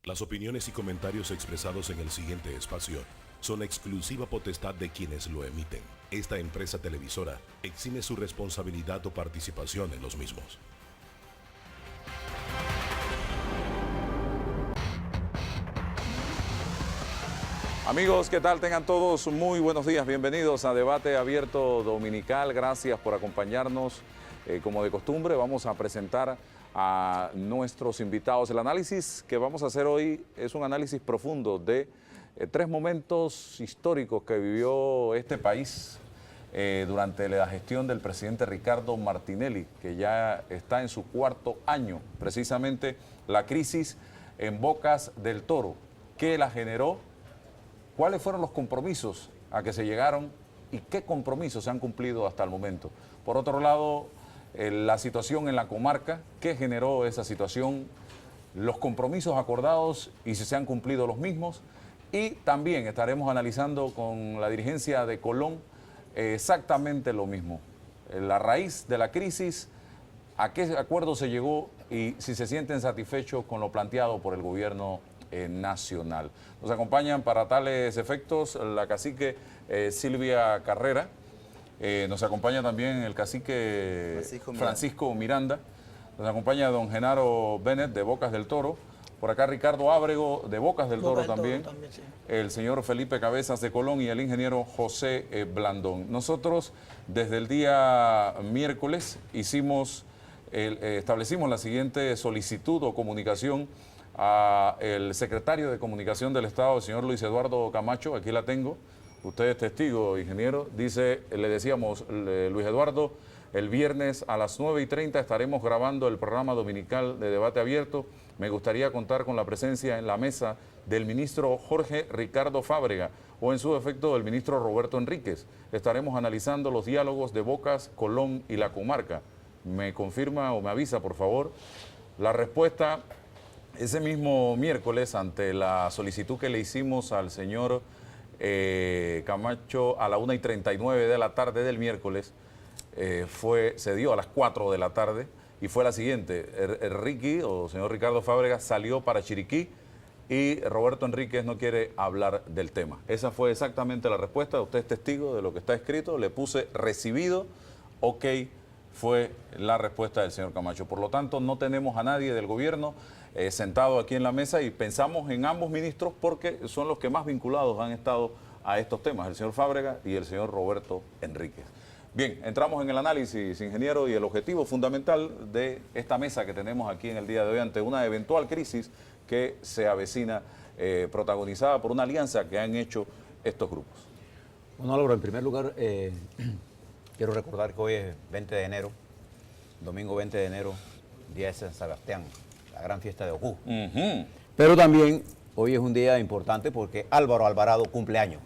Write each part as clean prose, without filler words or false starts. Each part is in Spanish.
Las opiniones y comentarios expresados en el siguiente espacio son exclusiva potestad de quienes lo emiten. Esta empresa televisora exime su responsabilidad o participación en los mismos. Amigos, ¿qué tal? Tengan todos muy buenos días. Bienvenidos a Debate Abierto Dominical. Gracias por acompañarnos. Como de costumbre, vamos a presentar a nuestros invitados. El análisis que vamos a hacer hoy es un análisis profundo de tres momentos históricos que vivió este país durante la gestión del presidente Ricardo Martinelli, que ya está en su cuarto año. Precisamente la crisis en Bocas del Toro. ¿Qué la generó? ¿Cuáles fueron los compromisos a que se llegaron y qué compromisos se han cumplido hasta el momento? Por otro lado, la situación en la comarca, ¿qué generó esa situación? Los compromisos acordados y si se han cumplido los mismos. Y también estaremos analizando con la dirigencia de Colón exactamente lo mismo. La raíz de la crisis, a qué acuerdo se llegó y si se sienten satisfechos con lo planteado por el gobierno nacional. Nos acompañan para tales efectos la cacique Silvia Carrera, nos acompaña también el cacique Francisco Miranda, nos acompaña don Genaro Bennett de Bocas del Toro, por acá Ricardo Ábrego de Bocas del Toro también, sí. El señor Felipe Cabezas de Colón y el ingeniero José Blandón. Nosotros desde el día miércoles establecimos la siguiente solicitud o comunicación al secretario de Comunicación del Estado, el señor Luis Eduardo Camacho. Aquí la tengo, usted es testigo, ingeniero. Dice, le decíamos, Luis Eduardo, el viernes a las 9:30 estaremos grabando el programa dominical de Debate Abierto. Me gustaría contar con la presencia en la mesa del ministro Jorge Ricardo Fábrega o en su defecto del ministro Roberto Enríquez. Estaremos analizando los diálogos de Bocas, Colón y la comarca. ¿Me confirma o me avisa, por favor? La respuesta: ese mismo miércoles, ante la solicitud que le hicimos al señor Camacho a la 1:39 de la tarde del miércoles, se dio a las 4 de la tarde y fue la siguiente. Ricky, o señor Ricardo Fábrega, salió para Chiriquí y Roberto Enríquez no quiere hablar del tema. Esa fue exactamente la respuesta. Usted es testigo de lo que está escrito. Le puse recibido, ok, fue la respuesta del señor Camacho. Por lo tanto, no tenemos a nadie del gobierno sentado aquí en la mesa y pensamos en ambos ministros porque son los que más vinculados han estado a estos temas, el señor Fábrega y el señor Roberto Enríquez. Bien, entramos en el análisis, ingeniero, y el objetivo fundamental de esta mesa que tenemos aquí en el día de hoy ante una eventual crisis que se avecina, protagonizada por una alianza que han hecho estos grupos. Bueno, Álvaro, en primer lugar, quiero recordar que hoy es 20 de enero, domingo 20 de enero, día de San Sebastián, la gran fiesta de Ocú. Pero también hoy es un día importante porque Álvaro Alvarado cumple años.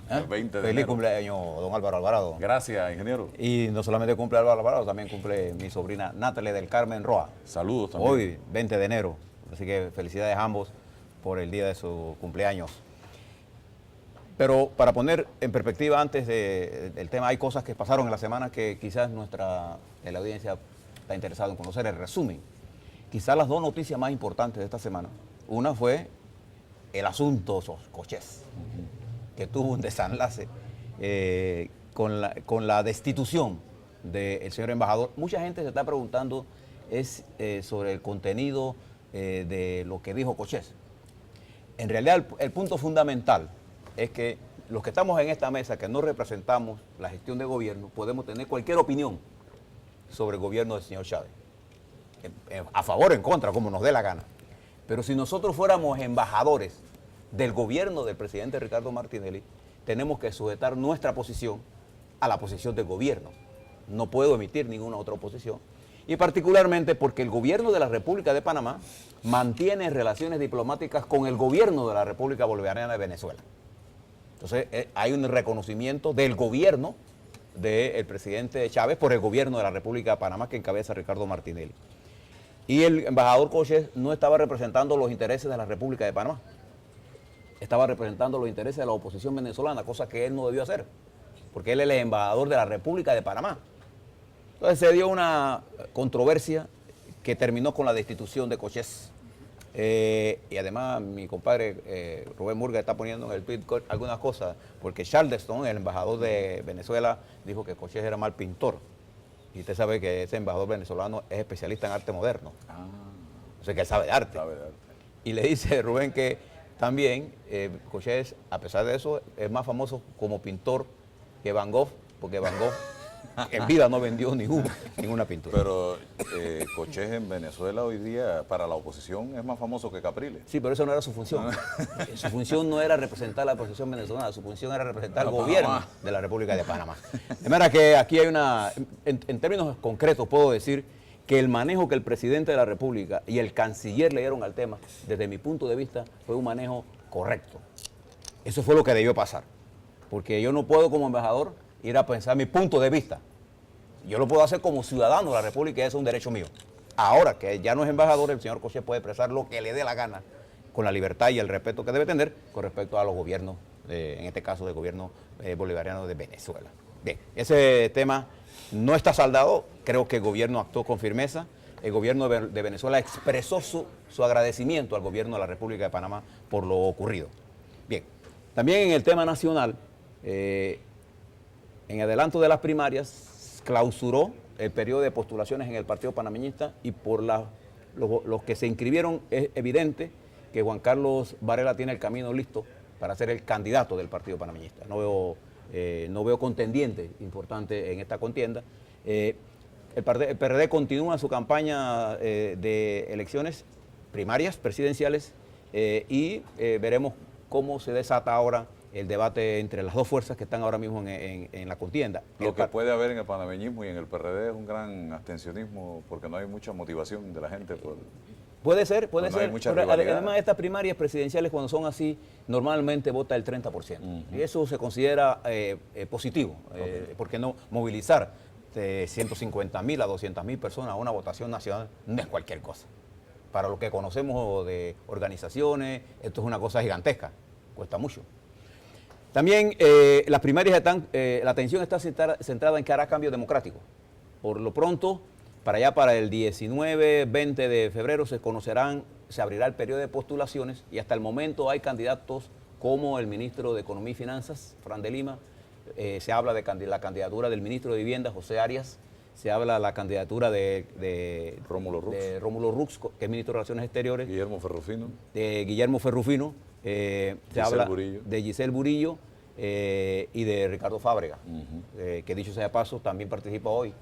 20 de Feliz enero. Cumpleaños, don Álvaro Alvarado. Gracias, ingeniero. Y no solamente cumple Álvaro Alvarado, también cumple mi sobrina Natalie del Carmen Roa. Saludos también. Hoy, 20 de enero. Así que felicidades a ambos por el día de su cumpleaños. Pero para poner en perspectiva antes del tema, hay cosas que pasaron en la semana que quizás la audiencia está interesada en conocer el resumen. Quizás las dos noticias más importantes de esta semana. Una fue el asunto Cochés, que tuvo un desenlace con la destitución del señor embajador. Mucha gente se está preguntando sobre el contenido de lo que dijo Cochés. En realidad el punto fundamental es que los que estamos en esta mesa, que no representamos la gestión de gobierno, podemos tener cualquier opinión sobre el gobierno del señor Chávez, a favor o en contra, como nos dé la gana. Pero si nosotros fuéramos embajadores del gobierno del presidente Ricardo Martinelli, tenemos que sujetar nuestra posición a la posición del gobierno. No puedo emitir ninguna otra oposición. Y particularmente porque el gobierno de la República de Panamá mantiene relaciones diplomáticas con el gobierno de la República Bolivariana de Venezuela. Entonces hay un reconocimiento del gobierno del presidente Chávez por el gobierno de la República de Panamá que encabeza Ricardo Martinelli. Y el embajador Cochés no estaba representando los intereses de la República de Panamá. Estaba representando los intereses de la oposición venezolana, cosa que él no debió hacer, porque él es el embajador de la República de Panamá. Entonces se dio una controversia que terminó con la destitución de Cochés. Y además mi compadre Rubén Murga está poniendo en el tweet algunas cosas, porque Charleston, el embajador de Venezuela, dijo que Cochés era mal pintor. Y usted sabe que ese embajador venezolano es especialista en arte moderno. O sea que él sabe de arte. Y le dice Rubén que también Cochés, a pesar de eso, es más famoso como pintor que Van Gogh, porque Van Gogh en vida no vendió ninguna pintura. Pero Cochés en Venezuela hoy día, para la oposición, es más famoso que Capriles. Sí, pero eso no era su función. Su función no era representar la oposición venezolana, su función era representar al gobierno de la República de Panamá. De manera que aquí hay en términos concretos puedo decir que el manejo que el presidente de la República y el canciller le dieron al tema, desde mi punto de vista, fue un manejo correcto. Eso fue lo que debió pasar. Porque yo no puedo como embajador ir a pensar mi punto de vista. Yo lo puedo hacer como ciudadano de la República y eso es un derecho mío. Ahora que ya no es embajador, el señor Cochés puede expresar lo que le dé la gana, con la libertad y el respeto que debe tener con respecto a los gobiernos, en este caso del gobierno bolivariano de Venezuela. Bien, ese tema no está saldado, creo que el gobierno actuó con firmeza. El gobierno de Venezuela expresó su agradecimiento al gobierno de la República de Panamá por lo ocurrido. Bien, también en el tema nacional, en adelanto de las primarias, clausuró el periodo de postulaciones en el Partido Panameñista y por los que se inscribieron es evidente que Juan Carlos Varela tiene el camino listo para ser el candidato del Partido Panameñista. No veo contendiente importante en esta contienda. El PRD continúa su campaña de elecciones primarias, presidenciales, y veremos cómo se desata ahora el debate entre las dos fuerzas que están ahora mismo en la contienda. Lo que puede haber en el panameñismo y en el PRD es un gran abstencionismo porque no hay mucha motivación de la gente. Puede ser. No hay mucha rivalidad. Además, estas primarias presidenciales, cuando son así, normalmente vota el 30%. Y eso se considera positivo, porque no movilizar de 150.000 a 200.000 personas a una votación nacional no es cualquier cosa. Para lo que conocemos de organizaciones, esto es una cosa gigantesca, cuesta mucho. También las primarias están, la atención está centrada en que hará cambio democrático. Por lo pronto, para allá para el 19, 20 de febrero se abrirá el periodo de postulaciones y hasta el momento hay candidatos como el ministro de Economía y Finanzas, Fran de Lima, se habla de la candidatura del ministro de Vivienda, José Arias, se habla de la candidatura de Rómulo Rux, que es ministro de Relaciones Exteriores. Guillermo Ferrufino. De Guillermo Ferrufino. Se habla de Giselle Burillo y de Ricardo Fábrega, que dicho sea de paso, también participa hoy,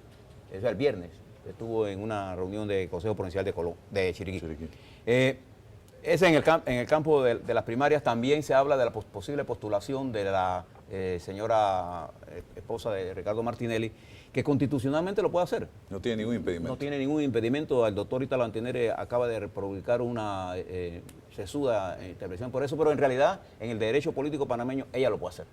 es el viernes, estuvo en una reunión del Consejo Provincial de Chiriquí. En el campo de las primarias también se habla de la posible postulación de la señora esposa de Ricardo Martinelli, que constitucionalmente lo puede hacer. No tiene ningún impedimento. No tiene ningún impedimento. El doctor Italo Antinere acaba de publicar una sesuda intervención por eso, pero en realidad en el derecho político panameño ella lo puede hacer.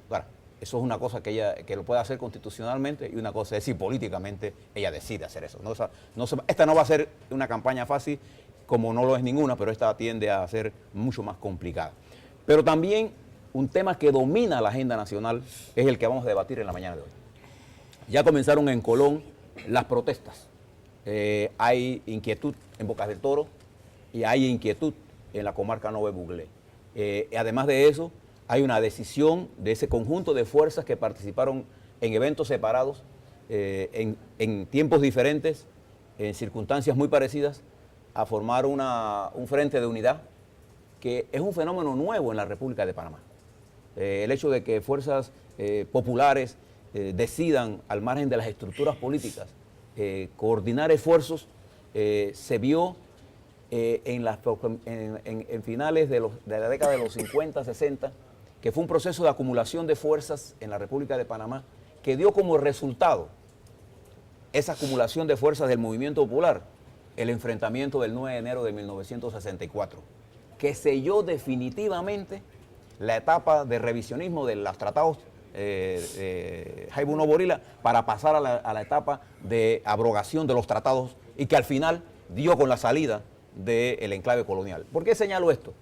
Claro, eso es una cosa que lo puede hacer constitucionalmente y una cosa es si políticamente ella decide hacer eso. Esta no va a ser una campaña fácil, como no lo es ninguna, pero esta tiende a ser mucho más complicada. Pero también un tema que domina la agenda nacional es el que vamos a debatir en la mañana de hoy. Ya comenzaron en Colón las protestas. Hay inquietud en Bocas del Toro y hay inquietud en la comarca Nove Buglé. Además de eso, hay una decisión de ese conjunto de fuerzas que participaron en eventos separados, en tiempos diferentes, en circunstancias muy parecidas, a formar un frente de unidad, que es un fenómeno nuevo en la República de Panamá. El hecho de que fuerzas populares decidan, al margen de las estructuras políticas, coordinar esfuerzos, se vio en finales de la década de los 50, 60, que fue un proceso de acumulación de fuerzas en la República de Panamá, que dio como resultado esa acumulación de fuerzas del movimiento popular, el enfrentamiento del 9 de enero de 1964, que selló definitivamente la etapa de revisionismo de los tratados Jaibuno Borila para pasar a la etapa de abrogación de los tratados y que al final dio con la salida del enclave colonial. ¿Por qué señalo esto?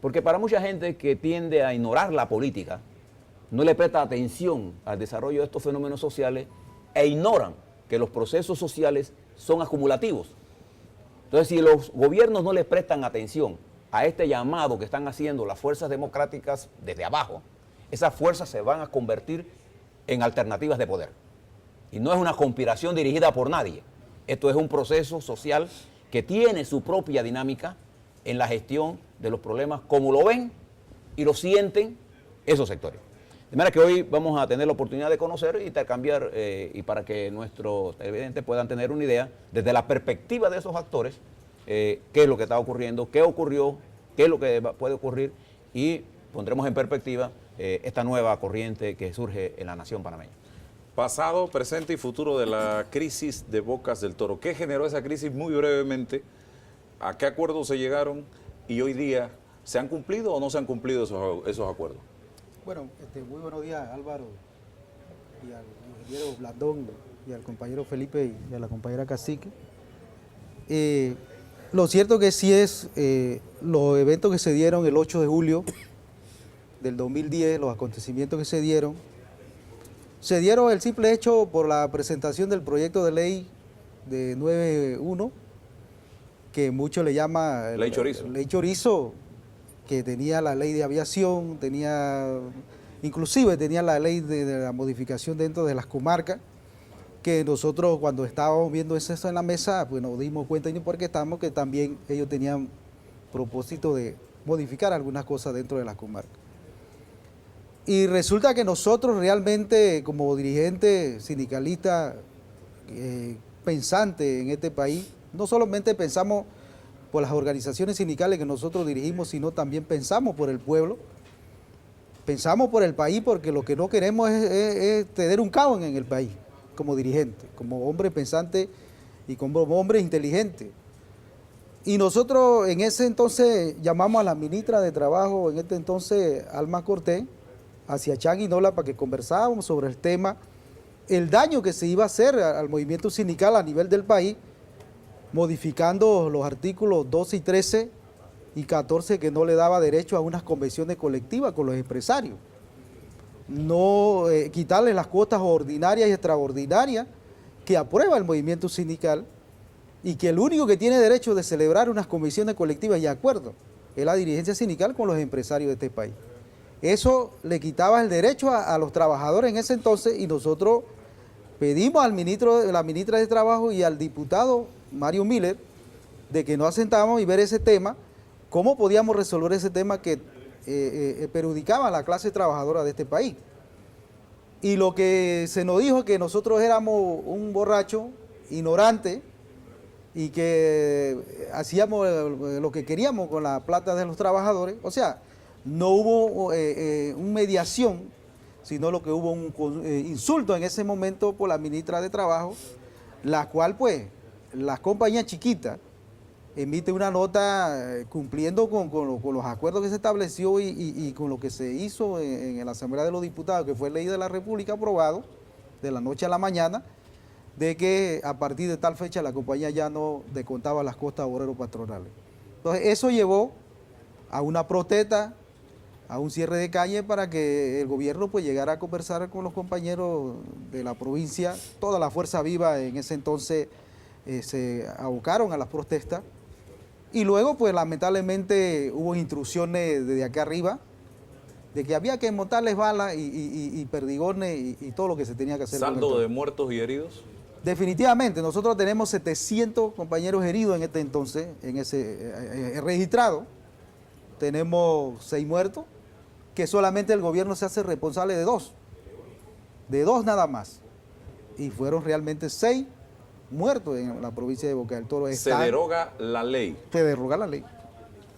Porque para mucha gente que tiende a ignorar la política, no le presta atención al desarrollo de estos fenómenos sociales e ignoran que los procesos sociales son acumulativos. Entonces, si los gobiernos no les prestan atención a este llamado que están haciendo las fuerzas democráticas desde abajo, esas fuerzas se van a convertir en alternativas de poder. Y no es una conspiración dirigida por nadie. Esto es un proceso social que tiene su propia dinámica en la gestión de los problemas, como lo ven y lo sienten esos sectores. De manera que hoy vamos a tener la oportunidad de conocer e intercambiar y para que nuestros televidentes puedan tener una idea desde la perspectiva de esos actores, qué es lo que está ocurriendo, qué ocurrió, qué es lo que puede ocurrir y pondremos en perspectiva esta nueva corriente que surge en la nación panameña. Pasado, presente y futuro de la crisis de Bocas del Toro. ¿Qué generó esa crisis? Muy brevemente, ¿a qué acuerdos se llegaron y hoy día se han cumplido o no se han cumplido esos acuerdos? Bueno, muy buenos días, Álvaro, y al ingeniero Blandón, y al compañero Felipe y a la compañera Cacique. Lo cierto que sí es los eventos que se dieron el 8 de julio del 2010, los acontecimientos que se dieron el simple hecho por la presentación del proyecto de ley de 9.1, que muchos le llama Ley Chorizo. Ley Chorizo, que tenía la ley de aviación, inclusive tenía la ley de la modificación dentro de las comarcas, que nosotros cuando estábamos viendo eso en la mesa, pues nos dimos cuenta y por qué estamos, que también ellos tenían propósito de modificar algunas cosas dentro de las comarcas. Y resulta que nosotros realmente, como dirigentes sindicalistas pensantes en este país, no solamente pensamos por las organizaciones sindicales que nosotros dirigimos, sino también pensamos por el pueblo, pensamos por el país, porque lo que no queremos es tener un caos en el país, como dirigente, como hombre pensante y como hombre inteligente. Y nosotros en ese entonces llamamos a la ministra de Trabajo, en este entonces Alma Cortés, hacia Chan y Nola para que conversábamos sobre el tema, el daño que se iba a hacer al movimiento sindical a nivel del país, modificando los artículos 12 y 13 y 14 que no le daba derecho a unas convenciones colectivas con los empresarios. No quitarle las cuotas ordinarias y extraordinarias que aprueba el movimiento sindical y que el único que tiene derecho de celebrar unas convenciones colectivas y acuerdos es la dirigencia sindical con los empresarios de este país. Eso le quitaba el derecho a los trabajadores en ese entonces y nosotros pedimos al la ministra de Trabajo y al diputado Mario Miller de que nos asentáramos y ver ese tema, cómo podíamos resolver ese tema que perjudicaba a la clase trabajadora de este país. Y lo que se nos dijo que nosotros éramos un borracho ignorante y que hacíamos lo que queríamos con la plata de los trabajadores, o sea, no hubo una mediación, sino lo que hubo un insulto en ese momento por la ministra de Trabajo, la cual pues las compañías chiquitas emiten una nota cumpliendo con los acuerdos que se estableció y con lo que se hizo en la Asamblea de los Diputados, que fue ley de la República aprobado de la noche a la mañana, de que a partir de tal fecha la compañía ya no descontaba las costas obreros patronales. Entonces eso llevó a una protesta, a un cierre de calle para que el gobierno pues llegara a conversar con los compañeros de la provincia. Toda la fuerza viva en ese entonces se abocaron a las protestas y luego pues lamentablemente hubo instrucciones desde acá arriba de que había que montarles balas y perdigones y todo lo que se tenía que hacer. ¿Saldo de muertos y heridos? Definitivamente, nosotros tenemos 700 compañeros heridos en este entonces, en ese registrado. Tenemos 6 muertos, que solamente el gobierno se hace responsable de 2 nada más. Y fueron realmente 6 muertos en la provincia de Boca del Toro. Se deroga la ley. Se deroga la ley.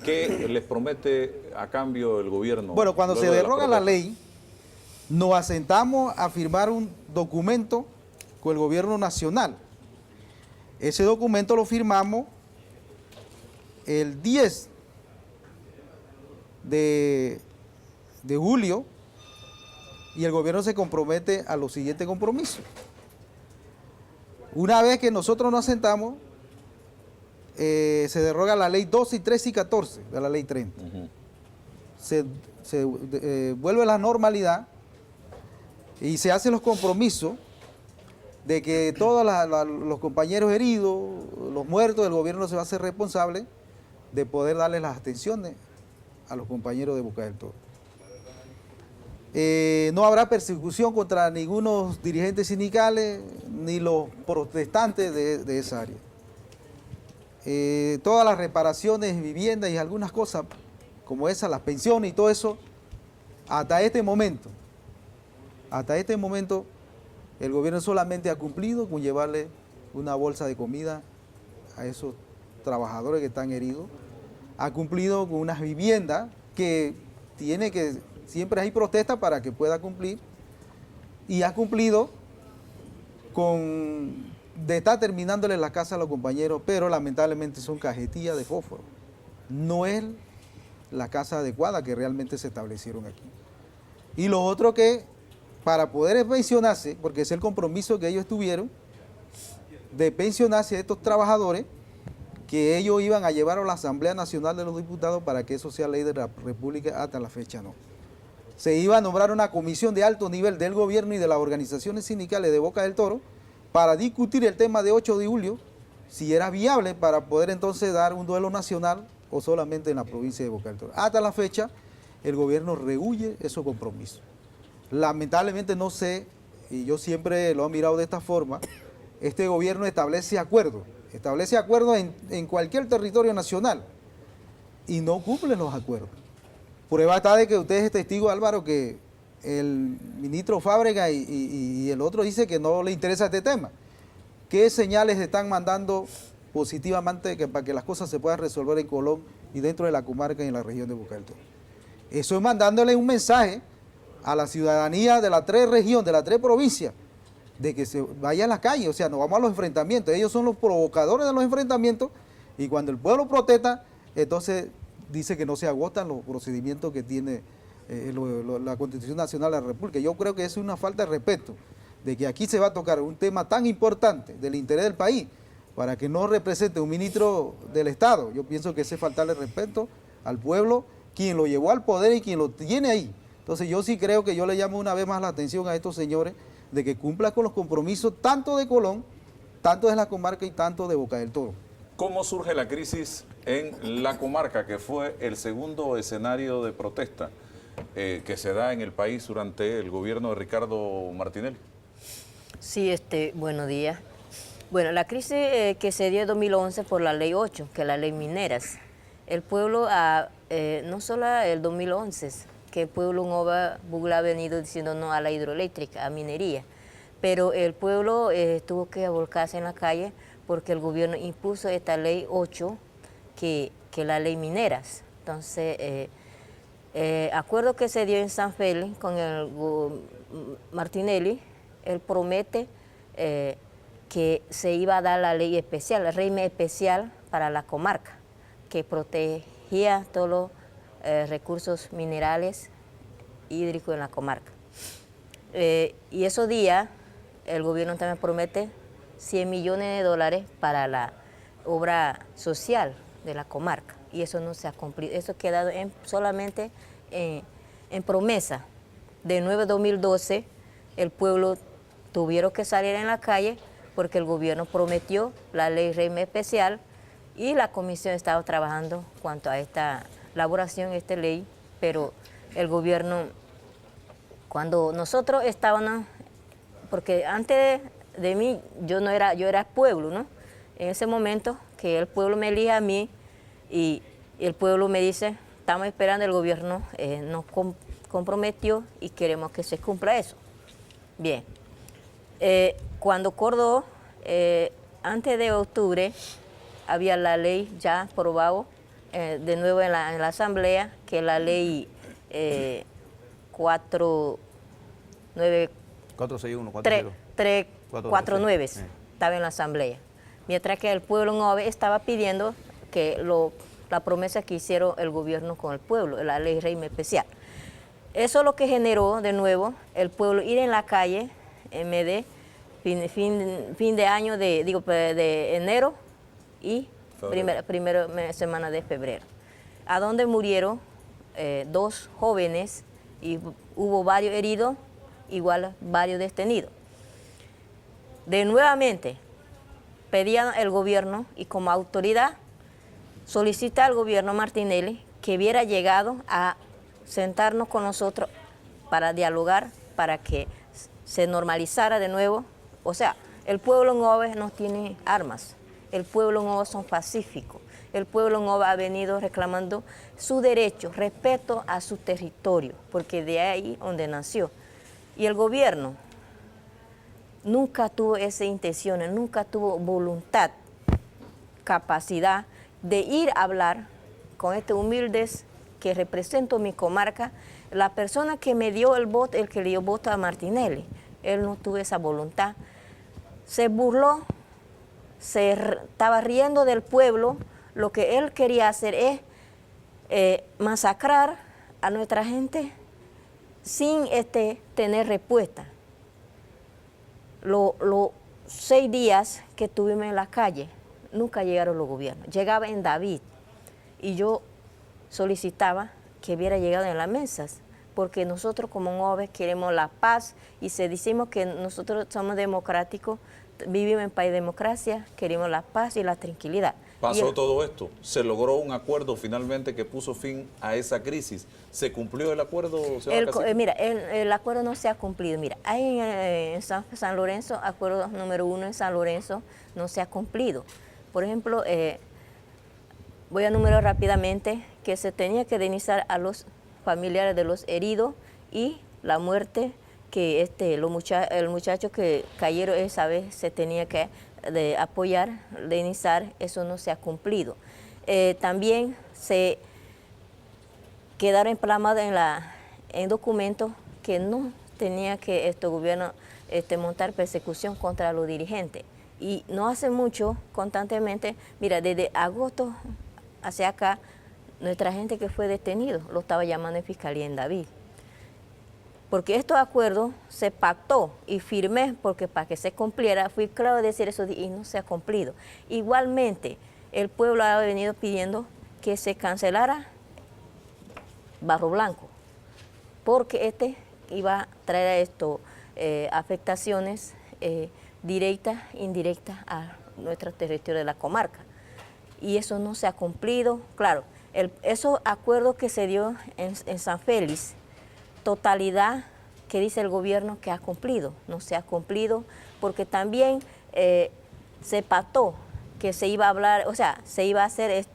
¿Qué les promete a cambio el gobierno? Bueno, cuando se deroga la ley, nos asentamos a firmar un documento con el gobierno nacional. Ese documento lo firmamos el 10 de julio y el gobierno se compromete a los siguientes compromisos. Una vez que nosotros nos asentamos, se deroga la ley 12 y 13 y 14 de la ley 30. Se vuelve a la normalidad y se hacen los compromisos de que todos los compañeros heridos, los muertos, el gobierno se va a hacer responsable de poder darle las atenciones a los compañeros de Boca del Toro. No habrá persecución contra ninguno dirigentes sindicales ni los protestantes de esa área. Todas las reparaciones, viviendas y algunas cosas como esas, las pensiones y todo eso, hasta este momento, el gobierno solamente ha cumplido con llevarle una bolsa de comida a esos trabajadores que están heridos, ha cumplido con unas viviendas que tiene que, siempre hay protesta para que pueda cumplir, y ha cumplido de estar terminándole la casa a los compañeros, pero lamentablemente son cajetillas de fósforo. No es la casa adecuada que realmente se establecieron aquí. Y lo otro que, para poder pensionarse, porque es el compromiso que ellos tuvieron, de pensionarse a estos trabajadores, que ellos iban a llevar a la Asamblea Nacional de los Diputados para que eso sea ley de la República, hasta la fecha no. Se iba a nombrar una comisión de alto nivel del gobierno y de las organizaciones sindicales de Boca del Toro para discutir el tema de 8 de julio, si era viable para poder entonces dar un duelo nacional o solamente en la provincia de Boca del Toro. Hasta la fecha, el gobierno rehúye esos compromisos. Lamentablemente no sé, y yo siempre lo he mirado de esta forma, este gobierno establece acuerdos en cualquier territorio nacional y no cumplen los acuerdos. Prueba está de que usted es testigo, Álvaro, que el ministro Fábrega y el otro dice que no le interesa este tema. ¿Qué señales están mandando positivamente para que las cosas se puedan resolver en Colón y dentro de la comarca y en la región de Boca del Toro? Eso es mandándole un mensaje a la ciudadanía de las 3 regiones, de las 3 provincias, de que se vaya a la calle, o sea, no vamos a los enfrentamientos. Ellos son los provocadores de los enfrentamientos y cuando el pueblo protesta, entonces dice que no se agotan los procedimientos que tiene la Constitución Nacional de la República. Yo creo que eso es una falta de respeto, de que aquí se va a tocar un tema tan importante del interés del país para que no represente un ministro del Estado. Yo pienso que ese es faltarle respeto al pueblo, quien lo llevó al poder y quien lo tiene ahí. Entonces yo sí creo que yo le llamo una vez más la atención a estos señores de que cumplan con los compromisos tanto de Colón, tanto de la comarca y tanto de Boca del Toro. ¿Cómo surge la crisis en la comarca, que fue el segundo escenario de protesta que se da en el país durante el gobierno de Ricardo Martinelli? Sí, buenos días. Bueno, la crisis que se dio en 2011 por la Ley 8, que es la Ley Mineras. El pueblo, no solo el 2011, que el pueblo en Oba Bugla ha venido diciendo no a la hidroeléctrica, a minería, pero el pueblo tuvo que volcarse en la calle porque el gobierno impuso esta Ley 8, que la Ley Mineras. Entonces, acuerdo que se dio en San Félix con el Martinelli, él promete que se iba a dar la ley especial, el régimen especial para la comarca, que protegía todos los recursos minerales hídricos en la comarca. Y esos días el gobierno también promete 100 millones de dólares para la obra social de la comarca, y eso no se ha cumplido, eso ha quedado solamente en promesa. De nuevo 2012 el pueblo tuvieron que salir en la calle porque el gobierno prometió la ley régimen especial y la comisión estaba trabajando cuanto a esta elaboración de esta ley, pero el gobierno, cuando nosotros estábamos, porque antes de mí yo era pueblo, ¿no? En ese momento que el pueblo me elige a mí y el pueblo me dice, estamos esperando, el gobierno nos comprometió y queremos que se cumpla eso. Bien, cuando acordó, antes de octubre, había la ley ya aprobada de nuevo en la asamblea, que la ley 449 estaba en la asamblea, mientras que el pueblo en estaba pidiendo que la promesa que hicieron el gobierno con el pueblo, la ley régimen especial. Eso es lo que generó de nuevo el pueblo ir en la calle en vez de fin de año, de enero y primera semana de febrero, a donde murieron 2 jóvenes y hubo varios heridos, igual varios detenidos. de nuevamente pedían el gobierno y como autoridad solicita al gobierno Martinelli que hubiera llegado a sentarnos con nosotros para dialogar, para que se normalizara de nuevo. O sea, el pueblo en Ove no tiene armas, el pueblo en Ove son pacíficos, el pueblo en Ove ha venido reclamando su derecho, respeto a su territorio, porque de ahí donde nació. Y el gobierno nunca tuvo esa intención, nunca tuvo voluntad, capacidad de ir a hablar con este humildes que represento mi comarca, la persona que me dio el voto, el que le dio voto a Martinelli, él no tuvo esa voluntad. Se burló, estaba riendo del pueblo, lo que él quería hacer es masacrar a nuestra gente sin tener respuesta. Los 6 días que estuvimos en la calle, nunca llegaron los gobiernos. Llegaba en David y yo solicitaba que hubiera llegado en las mesas, porque nosotros como en Ove queremos la paz y si decimos que nosotros somos democráticos, vivimos en país de democracia, queremos la paz y la tranquilidad. Pasó todo esto, se logró un acuerdo finalmente que puso fin a esa crisis. ¿Se cumplió el acuerdo, señora Cacique? Mira, el acuerdo no se ha cumplido. Mira, hay en San Lorenzo, acuerdo número 1 en San Lorenzo, no se ha cumplido. Por ejemplo, voy a enumerar rápidamente que se tenía que indemnizar a los familiares de los heridos y la muerte que el muchacho que cayeron esa vez se tenía que apoyar, indemnizar, eso no se ha cumplido. También se quedaron emplamados en documentos que no tenía que este gobierno montar persecución contra los dirigentes. Y no hace mucho, constantemente, mira, desde agosto hacia acá, nuestra gente que fue detenido lo estaba llamando en Fiscalía en David. Porque estos acuerdos se pactó y firmé porque para que se cumpliera, fui claro de decir eso y no se ha cumplido. Igualmente, el pueblo ha venido pidiendo que se cancelara Barro Blanco, porque iba a traer afectaciones directas e indirectas a nuestro territorio de la comarca. Y eso no se ha cumplido. Claro, esos acuerdos que se dio en San Félix, totalidad que dice el gobierno que ha cumplido, no se ha cumplido, porque también se pactó que se iba a hablar, o sea, se iba a hacer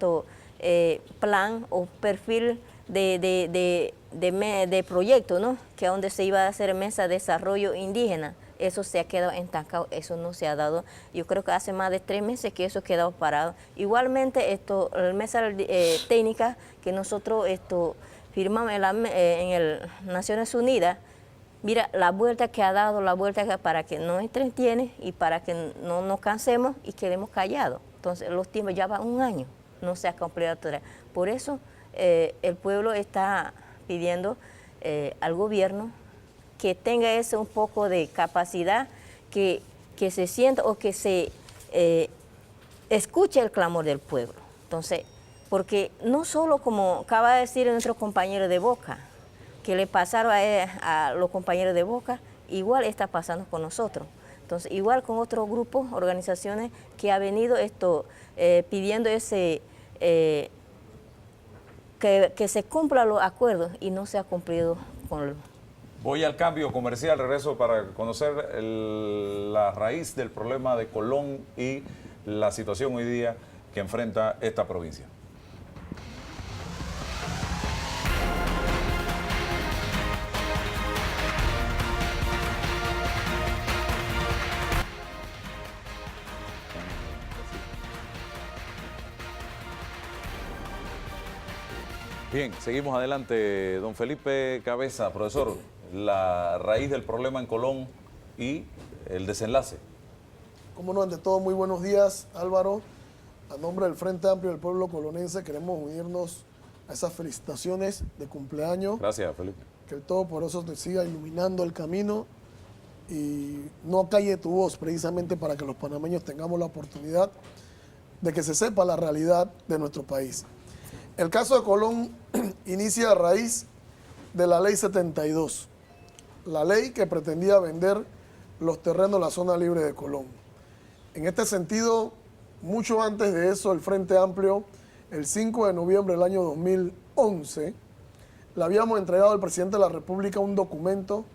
plan o perfil de proyecto, ¿no? Que donde se iba a hacer mesa de desarrollo indígena. Eso se ha quedado estancado, eso no se ha dado. Yo creo que hace más de 3 meses que eso ha quedado parado. Igualmente, la mesa técnica que nosotros firmamos en Naciones Unidas, mira la vuelta que ha dado, para que no entretiene y para que no nos cansemos y quedemos callados. Entonces, los tiempos ya van 1 año, no se ha cumplido todavía. Por eso, el pueblo está pidiendo al gobierno que tenga un poco de capacidad, que se sienta o que se escuche el clamor del pueblo. Entonces, porque no solo como acaba de decir nuestro compañero de Boca, que le pasaron a los compañeros de Boca, igual está pasando con nosotros. Entonces, igual con otros grupos, organizaciones que ha venido pidiendo que se cumplan los acuerdos y no se ha cumplido con Voy al cambio comercial, regreso para conocer la raíz del problema de Colón y la situación hoy día que enfrenta esta provincia. Bien, seguimos adelante. Don Felipe Cabeza, profesor, la raíz del problema en Colón y el desenlace. Cómo no, ante todo, muy buenos días, Álvaro. A nombre del Frente Amplio del Pueblo Colonense queremos unirnos a esas felicitaciones de cumpleaños. Gracias, Felipe. Que el Todopoderoso te siga iluminando el camino y no calle tu voz, precisamente para que los panameños tengamos la oportunidad de que se sepa la realidad de nuestro país. El caso de Colón inicia a raíz de la Ley 72, la ley que pretendía vender los terrenos de la zona libre de Colón. En este sentido, mucho antes de eso, el Frente Amplio, el 5 de noviembre del año 2011, le habíamos entregado al presidente de la República un documento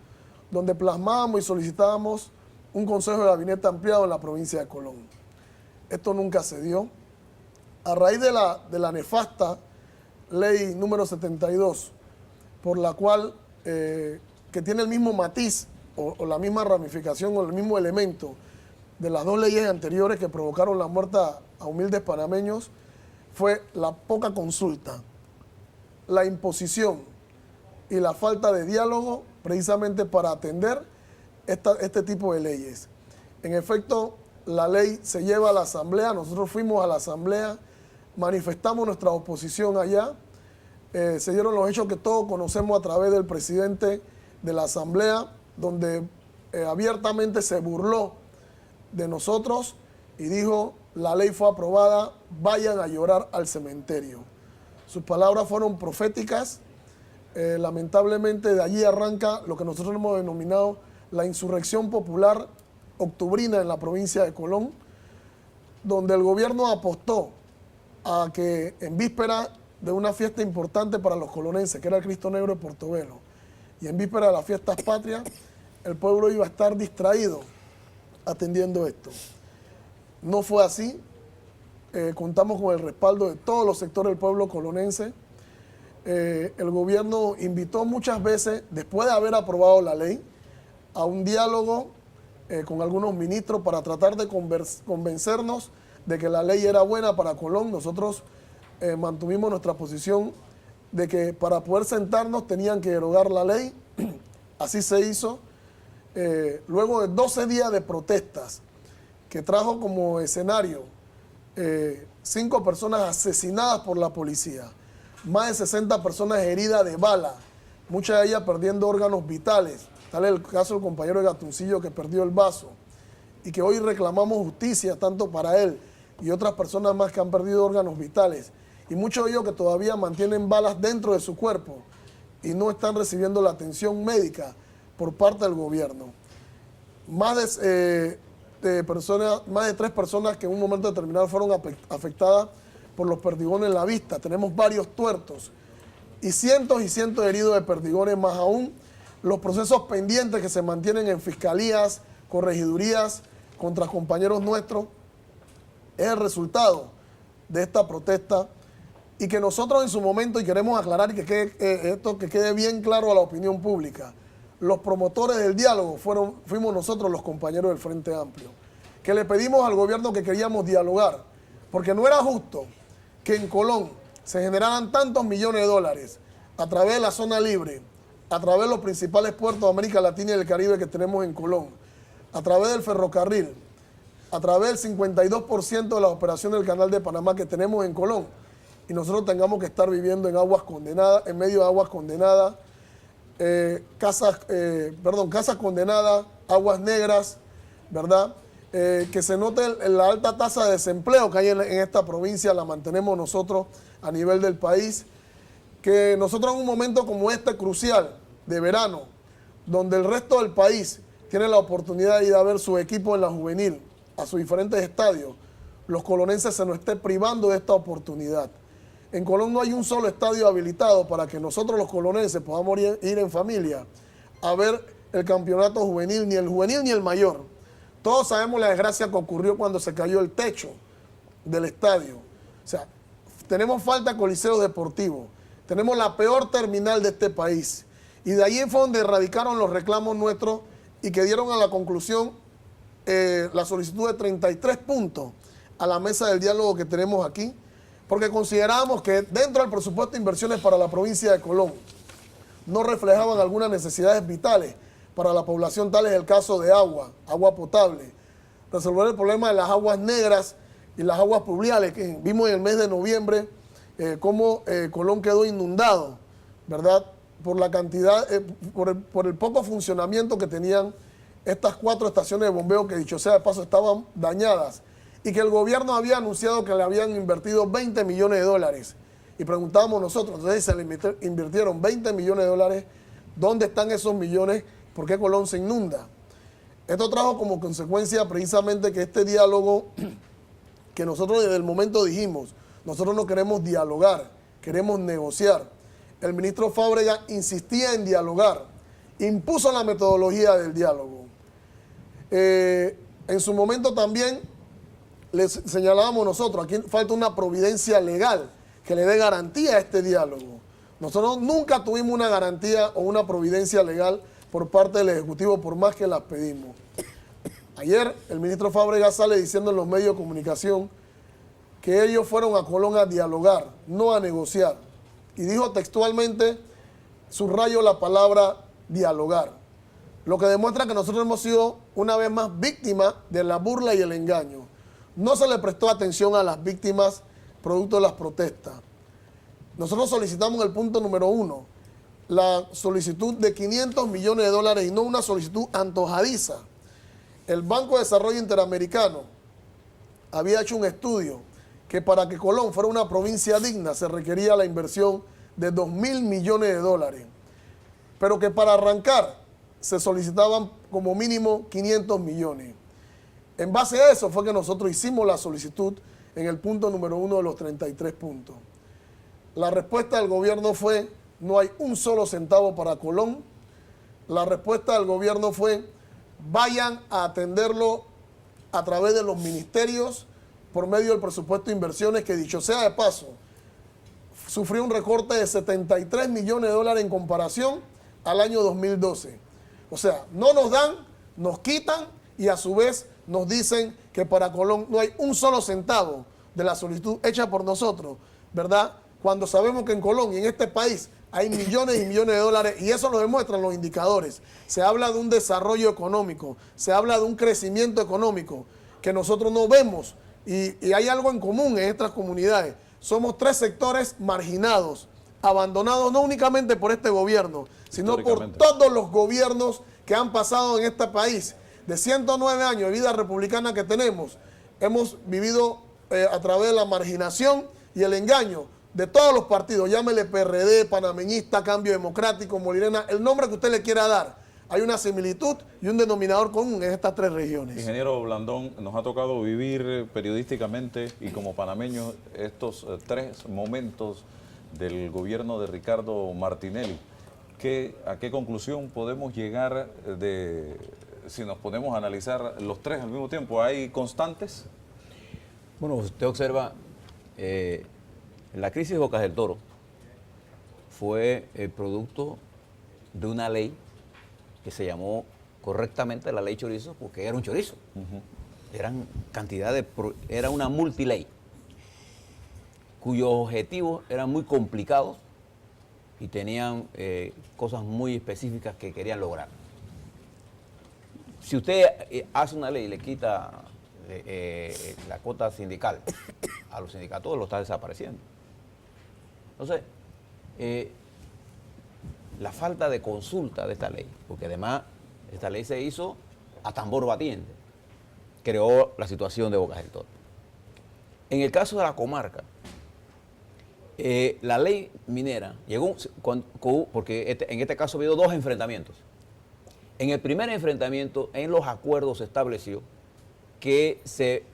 donde plasmábamos y solicitábamos un consejo de gabinete ampliado en la provincia de Colón. Esto nunca se dio. A raíz de la nefasta ley número 72, por la cual, que tiene el mismo matiz o la misma ramificación o el mismo elemento de las dos leyes anteriores que provocaron la muerte a humildes panameños, fue la poca consulta, la imposición y la falta de diálogo precisamente para atender este tipo de leyes. En efecto, la ley se lleva a la asamblea, nosotros fuimos a la asamblea, manifestamos nuestra oposición allá, se dieron los hechos que todos conocemos a través del presidente de la asamblea, donde abiertamente se burló de nosotros y dijo: la ley fue aprobada, vayan a llorar al cementerio. Sus palabras fueron proféticas. Lamentablemente de allí arranca lo que nosotros hemos denominado la insurrección popular octubrina en la provincia de Colón, donde el gobierno apostó a que en víspera de una fiesta importante para los colonenses, que era el Cristo Negro de Portobelo, y en víspera de las fiestas patrias, el pueblo iba a estar distraído atendiendo esto. No fue así. Contamos con el respaldo de todos los sectores del pueblo colonense. El gobierno invitó muchas veces, después de haber aprobado la ley, a un diálogo con algunos ministros para tratar de convencernos de que la ley era buena para Colón. Nosotros mantuvimos nuestra posición de que para poder sentarnos tenían que derogar la ley. Así se hizo. Luego de 12 días de protestas, que trajo como escenario 5 personas asesinadas por la policía, más de 60 personas heridas de bala, muchas de ellas perdiendo órganos vitales, tal es el caso del compañero de Gatuncillo que perdió el vaso, y que hoy reclamamos justicia tanto para él y otras personas más que han perdido órganos vitales, y muchos de ellos que todavía mantienen balas dentro de su cuerpo y no están recibiendo la atención médica por parte del gobierno. Más de 3 personas que en un momento determinado fueron afectadas por los perdigones en la vista. Tenemos varios tuertos y cientos de heridos de perdigones, más aún los procesos pendientes que se mantienen en fiscalías, corregidurías contra compañeros nuestros. Es el resultado de esta protesta, y que nosotros en su momento, y queremos aclarar y que quede bien claro a la opinión pública, los promotores del diálogo fuimos nosotros, los compañeros del Frente Amplio, que le pedimos al gobierno que queríamos dialogar, porque no era justo que en Colón se generaran tantos millones de dólares a través de la zona libre, a través de los principales puertos de América Latina y del Caribe que tenemos en Colón, a través del ferrocarril, a través del 52% de las operaciones del Canal de Panamá que tenemos en Colón, y nosotros tengamos que estar viviendo en aguas condenadas, en medio de aguas condenadas, casas condenadas, aguas negras, ¿verdad? Que se note la alta tasa de desempleo que hay en esta provincia, la mantenemos nosotros a nivel del país, que nosotros en un momento como este crucial de verano, donde el resto del país tiene la oportunidad de ir a ver su equipo en la juvenil, a sus diferentes estadios, los colonenses se nos esté privando de esta oportunidad. En Colón no hay un solo estadio habilitado para que nosotros los colonenses podamos ir en familia a ver el campeonato juvenil, ni el mayor. Todos sabemos la desgracia que ocurrió cuando se cayó el techo del estadio. O sea, tenemos falta de coliseos deportivos, tenemos la peor terminal de este país. Y de ahí fue donde radicaron los reclamos nuestros y que dieron a la conclusión la solicitud de 33 puntos a la mesa del diálogo que tenemos aquí, porque considerábamos que dentro del presupuesto de inversiones para la provincia de Colón no reflejaban algunas necesidades vitales para la población, tal es el caso de agua potable, resolver el problema de las aguas negras y las aguas pluviales, que vimos en el mes de noviembre cómo Colón quedó inundado, ¿verdad? Por la cantidad, por el poco funcionamiento que tenían estas 4 estaciones de bombeo que, dicho sea de paso, estaban dañadas, y que el gobierno había anunciado que le habían invertido 20 millones de dólares. Y preguntábamos nosotros, entonces se le invirtieron 20 millones de dólares, ¿dónde están esos millones? ¿Por qué Colón se inunda? Esto trajo como consecuencia precisamente que este diálogo, que nosotros desde el momento dijimos, nosotros no queremos dialogar, queremos negociar. El ministro Fábrega insistía en dialogar, impuso la metodología del diálogo. En su momento también les señalábamos nosotros, aquí falta una providencia legal que le dé garantía a este diálogo. Nosotros nunca tuvimos una garantía o una providencia legal por parte del Ejecutivo, por más que las pedimos. Ayer el ministro Fábrega sale diciendo en los medios de comunicación que ellos fueron a Colón a dialogar, no a negociar. Y dijo textualmente, subrayo la palabra dialogar. Lo que demuestra que nosotros hemos sido una vez más víctimas de la burla y el engaño. No se le prestó atención a las víctimas producto de las protestas. Nosotros solicitamos el punto número 1, la solicitud de 500 millones de dólares y no una solicitud antojadiza. El Banco de Desarrollo Interamericano había hecho un estudio que para que Colón fuera una provincia digna se requería la inversión de 2.000 millones de dólares, pero que para arrancar se solicitaban como mínimo 500 millones. En base a eso fue que nosotros hicimos la solicitud en el punto número 1 de los 33 puntos. La respuesta del gobierno fue, no hay un solo centavo para Colón. La respuesta del gobierno fue, vayan a atenderlo a través de los ministerios por medio del presupuesto de inversiones, que dicho sea de paso, sufrió un recorte de 73 millones de dólares en comparación al año 2012. O sea, no nos dan, nos quitan y a su vez nos dicen que para Colón no hay un solo centavo de la solicitud hecha por nosotros, ¿verdad? Cuando sabemos que en Colón y en este país hay millones y millones de dólares, y eso lo demuestran los indicadores. Se habla de un desarrollo económico, se habla de un crecimiento económico que nosotros no vemos, y hay algo en común en estas comunidades. Somos 3 sectores marginados, abandonados no únicamente por este gobierno, sino por todos los gobiernos que han pasado en este país. De 109 años de vida republicana que tenemos, hemos vivido a través de la marginación y el engaño de todos los partidos, llámele PRD, Panameñista, Cambio Democrático, Molirena, el nombre que usted le quiera dar. Hay una similitud y un denominador común en estas 3 regiones. Ingeniero Blandón, nos ha tocado vivir periodísticamente y como panameños estos 3 momentos del gobierno de Ricardo Martinelli. ¿A qué conclusión podemos llegar si nos ponemos a analizar los 3 al mismo tiempo? ¿Hay constantes? Bueno, usted observa, la crisis de Bocas del Toro fue el producto de una ley que se llamó correctamente la ley chorizo, porque era un chorizo. Era una multiley, cuyos objetivos eran muy complicados y tenían cosas muy específicas que querían lograr. Si usted hace una ley y le quita la cuota sindical a los sindicatos, lo está desapareciendo. Entonces, la falta de consulta de esta ley, porque además esta ley se hizo a tambor batiente, creó la situación de Bocas del Toro. En el caso de la comarca, la ley minera llegó, porque en este caso ha habido 2 enfrentamientos. En el primer enfrentamiento, en los acuerdos se estableció que se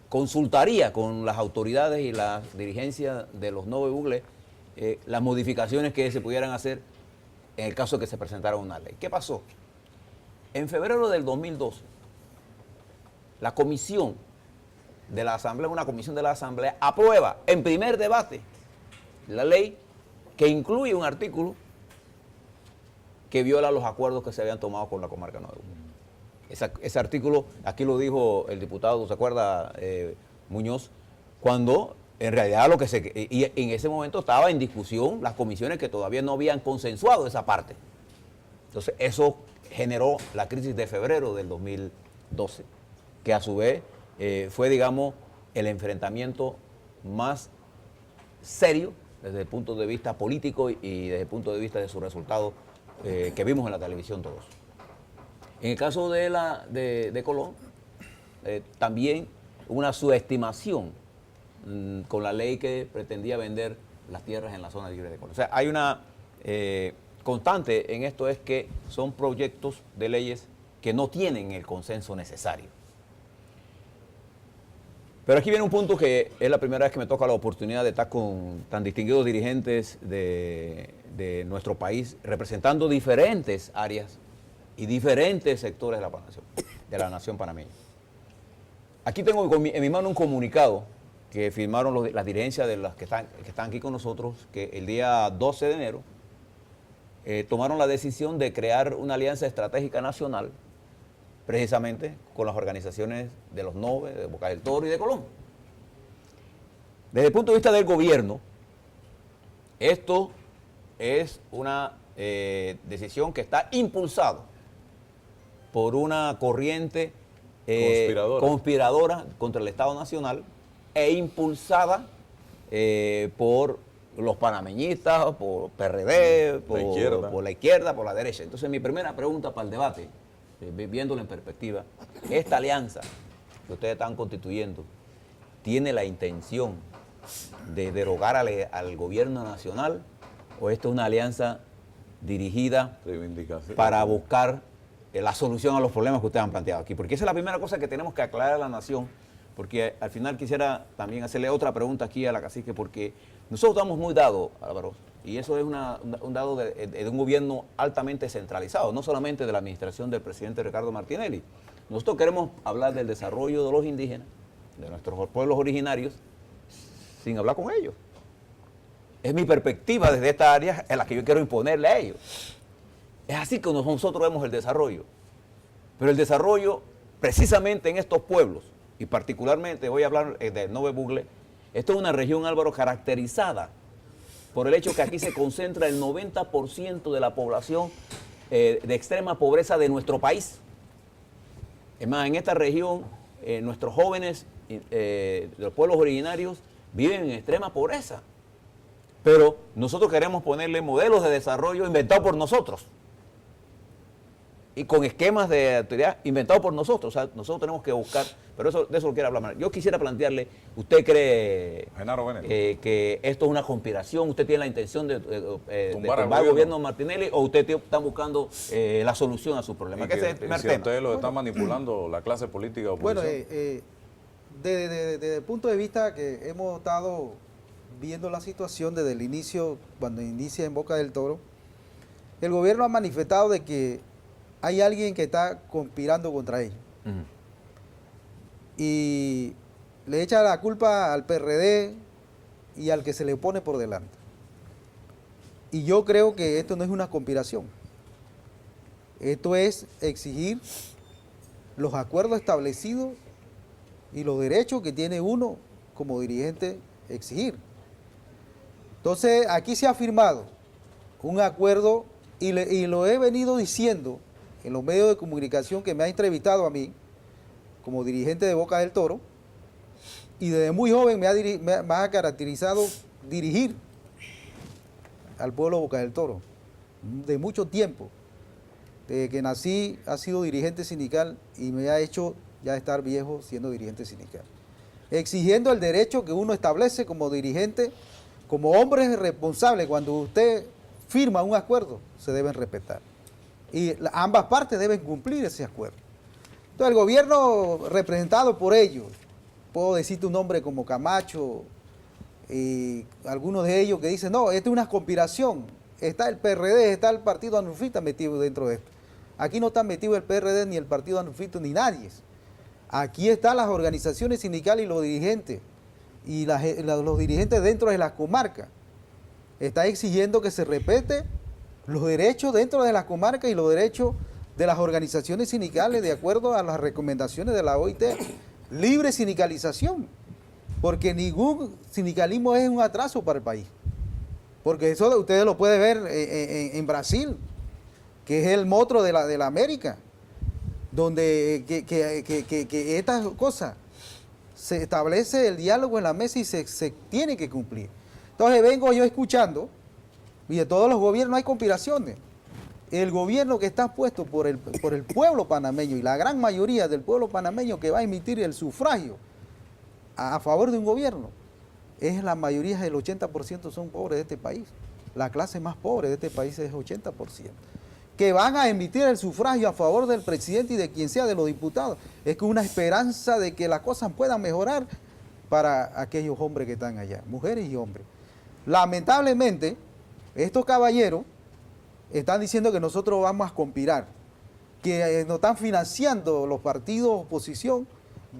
consultaría con las autoridades y la dirigencia de los Nove Bugle las modificaciones que se pudieran hacer en el caso de que se presentara una ley. ¿Qué pasó? En febrero del 2012, la comisión de la Asamblea, una comisión de la Asamblea, aprueba en primer debate la ley que incluye un artículo que viola los acuerdos que se habían tomado con la comarca Nueva. Ese artículo, aquí lo dijo el diputado, ¿se acuerda, Muñoz? Cuando en realidad y en ese momento estaba en discusión las comisiones que todavía no habían consensuado esa parte. Entonces eso generó la crisis de febrero del 2012, que a su vez fue, digamos, el enfrentamiento más serio desde el punto de vista político y desde el punto de vista de sus resultados que vimos en la televisión todos. En el caso de Colón, también una subestimación con la ley que pretendía vender las tierras en la zona libre de Colón. O sea, hay una constante en esto, es que son proyectos de leyes que no tienen el consenso necesario. Pero aquí viene un punto que es la primera vez que me toca la oportunidad de estar con tan distinguidos dirigentes de nuestro país, representando diferentes áreas y diferentes sectores de la nación panameña. Aquí tengo en mi mano un comunicado que firmaron las dirigencias de las que están aquí con nosotros, que el día 12 de enero tomaron la decisión de crear una alianza estratégica nacional, precisamente con las organizaciones de los NOVE, de Boca del Toro y de Colón. Desde el punto de vista del gobierno, esto es una decisión que está impulsada por una corriente conspiradora contra el Estado Nacional e impulsada por los panameñistas, por PRD, por la izquierda, por la derecha. Entonces mi primera pregunta para el debate, viéndolo en perspectiva, esta alianza que ustedes están constituyendo, ¿tiene la intención de derogar al gobierno nacional o esto es una alianza dirigida para buscar la solución a los problemas que ustedes han planteado aquí? Porque esa es la primera cosa que tenemos que aclarar a la nación, porque al final quisiera también hacerle otra pregunta aquí a la cacique, porque nosotros estamos muy dados, Álvaro, y eso es un dado de un gobierno altamente centralizado, no solamente de la administración del presidente Ricardo Martinelli. Nosotros queremos hablar del desarrollo de los indígenas, de nuestros pueblos originarios, sin hablar con ellos. Es mi perspectiva desde esta área en la que yo quiero imponerle a ellos. Es así que nosotros vemos el desarrollo. Pero el desarrollo, precisamente en estos pueblos, y particularmente voy a hablar del Nove Bugle, esto es una región, Álvaro, caracterizada por el hecho que aquí se concentra el 90% de la población de extrema pobreza de nuestro país. Es más, en esta región, nuestros jóvenes de los pueblos originarios viven en extrema pobreza. Pero nosotros queremos ponerle modelos de desarrollo inventados por nosotros. Y con esquemas de actividad inventados por nosotros. O sea, nosotros tenemos que buscar, pero de eso lo quiero hablar. Yo quisiera plantearle, ¿usted cree que esto es una conspiración? ¿Usted tiene la intención de tumbar el gobierno de Martinelli o usted está buscando la solución a su problema? ¿Qué es el primer tema? Ustedes lo están manipulando la clase política de oposición. Bueno, desde el punto de vista que hemos estado viendo la situación desde el inicio, cuando inicia en Boca del Toro, el gobierno ha manifestado de que hay alguien que está conspirando contra ellos. Y le echa la culpa al PRD y al que se le pone por delante. Y yo creo que esto no es una conspiración. Esto es exigir los acuerdos establecidos y los derechos que tiene uno como dirigente exigir. Entonces, aquí se ha firmado un acuerdo y lo he venido diciendo en los medios de comunicación que me ha entrevistado a mí como dirigente de Boca del Toro, y desde muy joven me ha caracterizado dirigir al pueblo de Boca del Toro, de mucho tiempo. Desde que nací ha sido dirigente sindical y me ha hecho ya estar viejo siendo dirigente sindical. Exigiendo el derecho que uno establece como dirigente, como hombre responsable. Cuando usted firma un acuerdo, se deben respetar. Y ambas partes deben cumplir ese acuerdo. Entonces el gobierno representado por ellos, puedo decirte un nombre como Camacho, y algunos de ellos que dicen, no, esto es una conspiración, está el PRD, está el partido anufrita metido dentro de esto. Aquí no están metidos el PRD ni el partido anufrita ni nadie. Aquí están las organizaciones sindicales y los dirigentes, y los dirigentes dentro de las comarcas. Está exigiendo que se respete los derechos dentro de las comarcas y los derechos de las organizaciones sindicales de acuerdo a las recomendaciones de la OIT. Libre sindicalización, porque ningún sindicalismo es un atraso para el país. Porque eso ustedes lo pueden ver en Brasil, que es el monstruo de la América, donde que estas cosas se establece el diálogo en la mesa y se tiene que cumplir. Entonces vengo yo escuchando, y de todos los gobiernos hay conspiraciones. El gobierno que está puesto por el pueblo panameño y la gran mayoría del pueblo panameño que va a emitir el sufragio a favor de un gobierno, es la mayoría, del 80% son pobres de este país. La clase más pobre de este país es 80%. que van a emitir el sufragio a favor del presidente y de quien sea de los diputados. Es con una esperanza de que las cosas puedan mejorar para aquellos hombres que están allá, mujeres y hombres. Lamentablemente, estos caballeros están diciendo que nosotros vamos a conspirar, que nos están financiando los partidos oposición,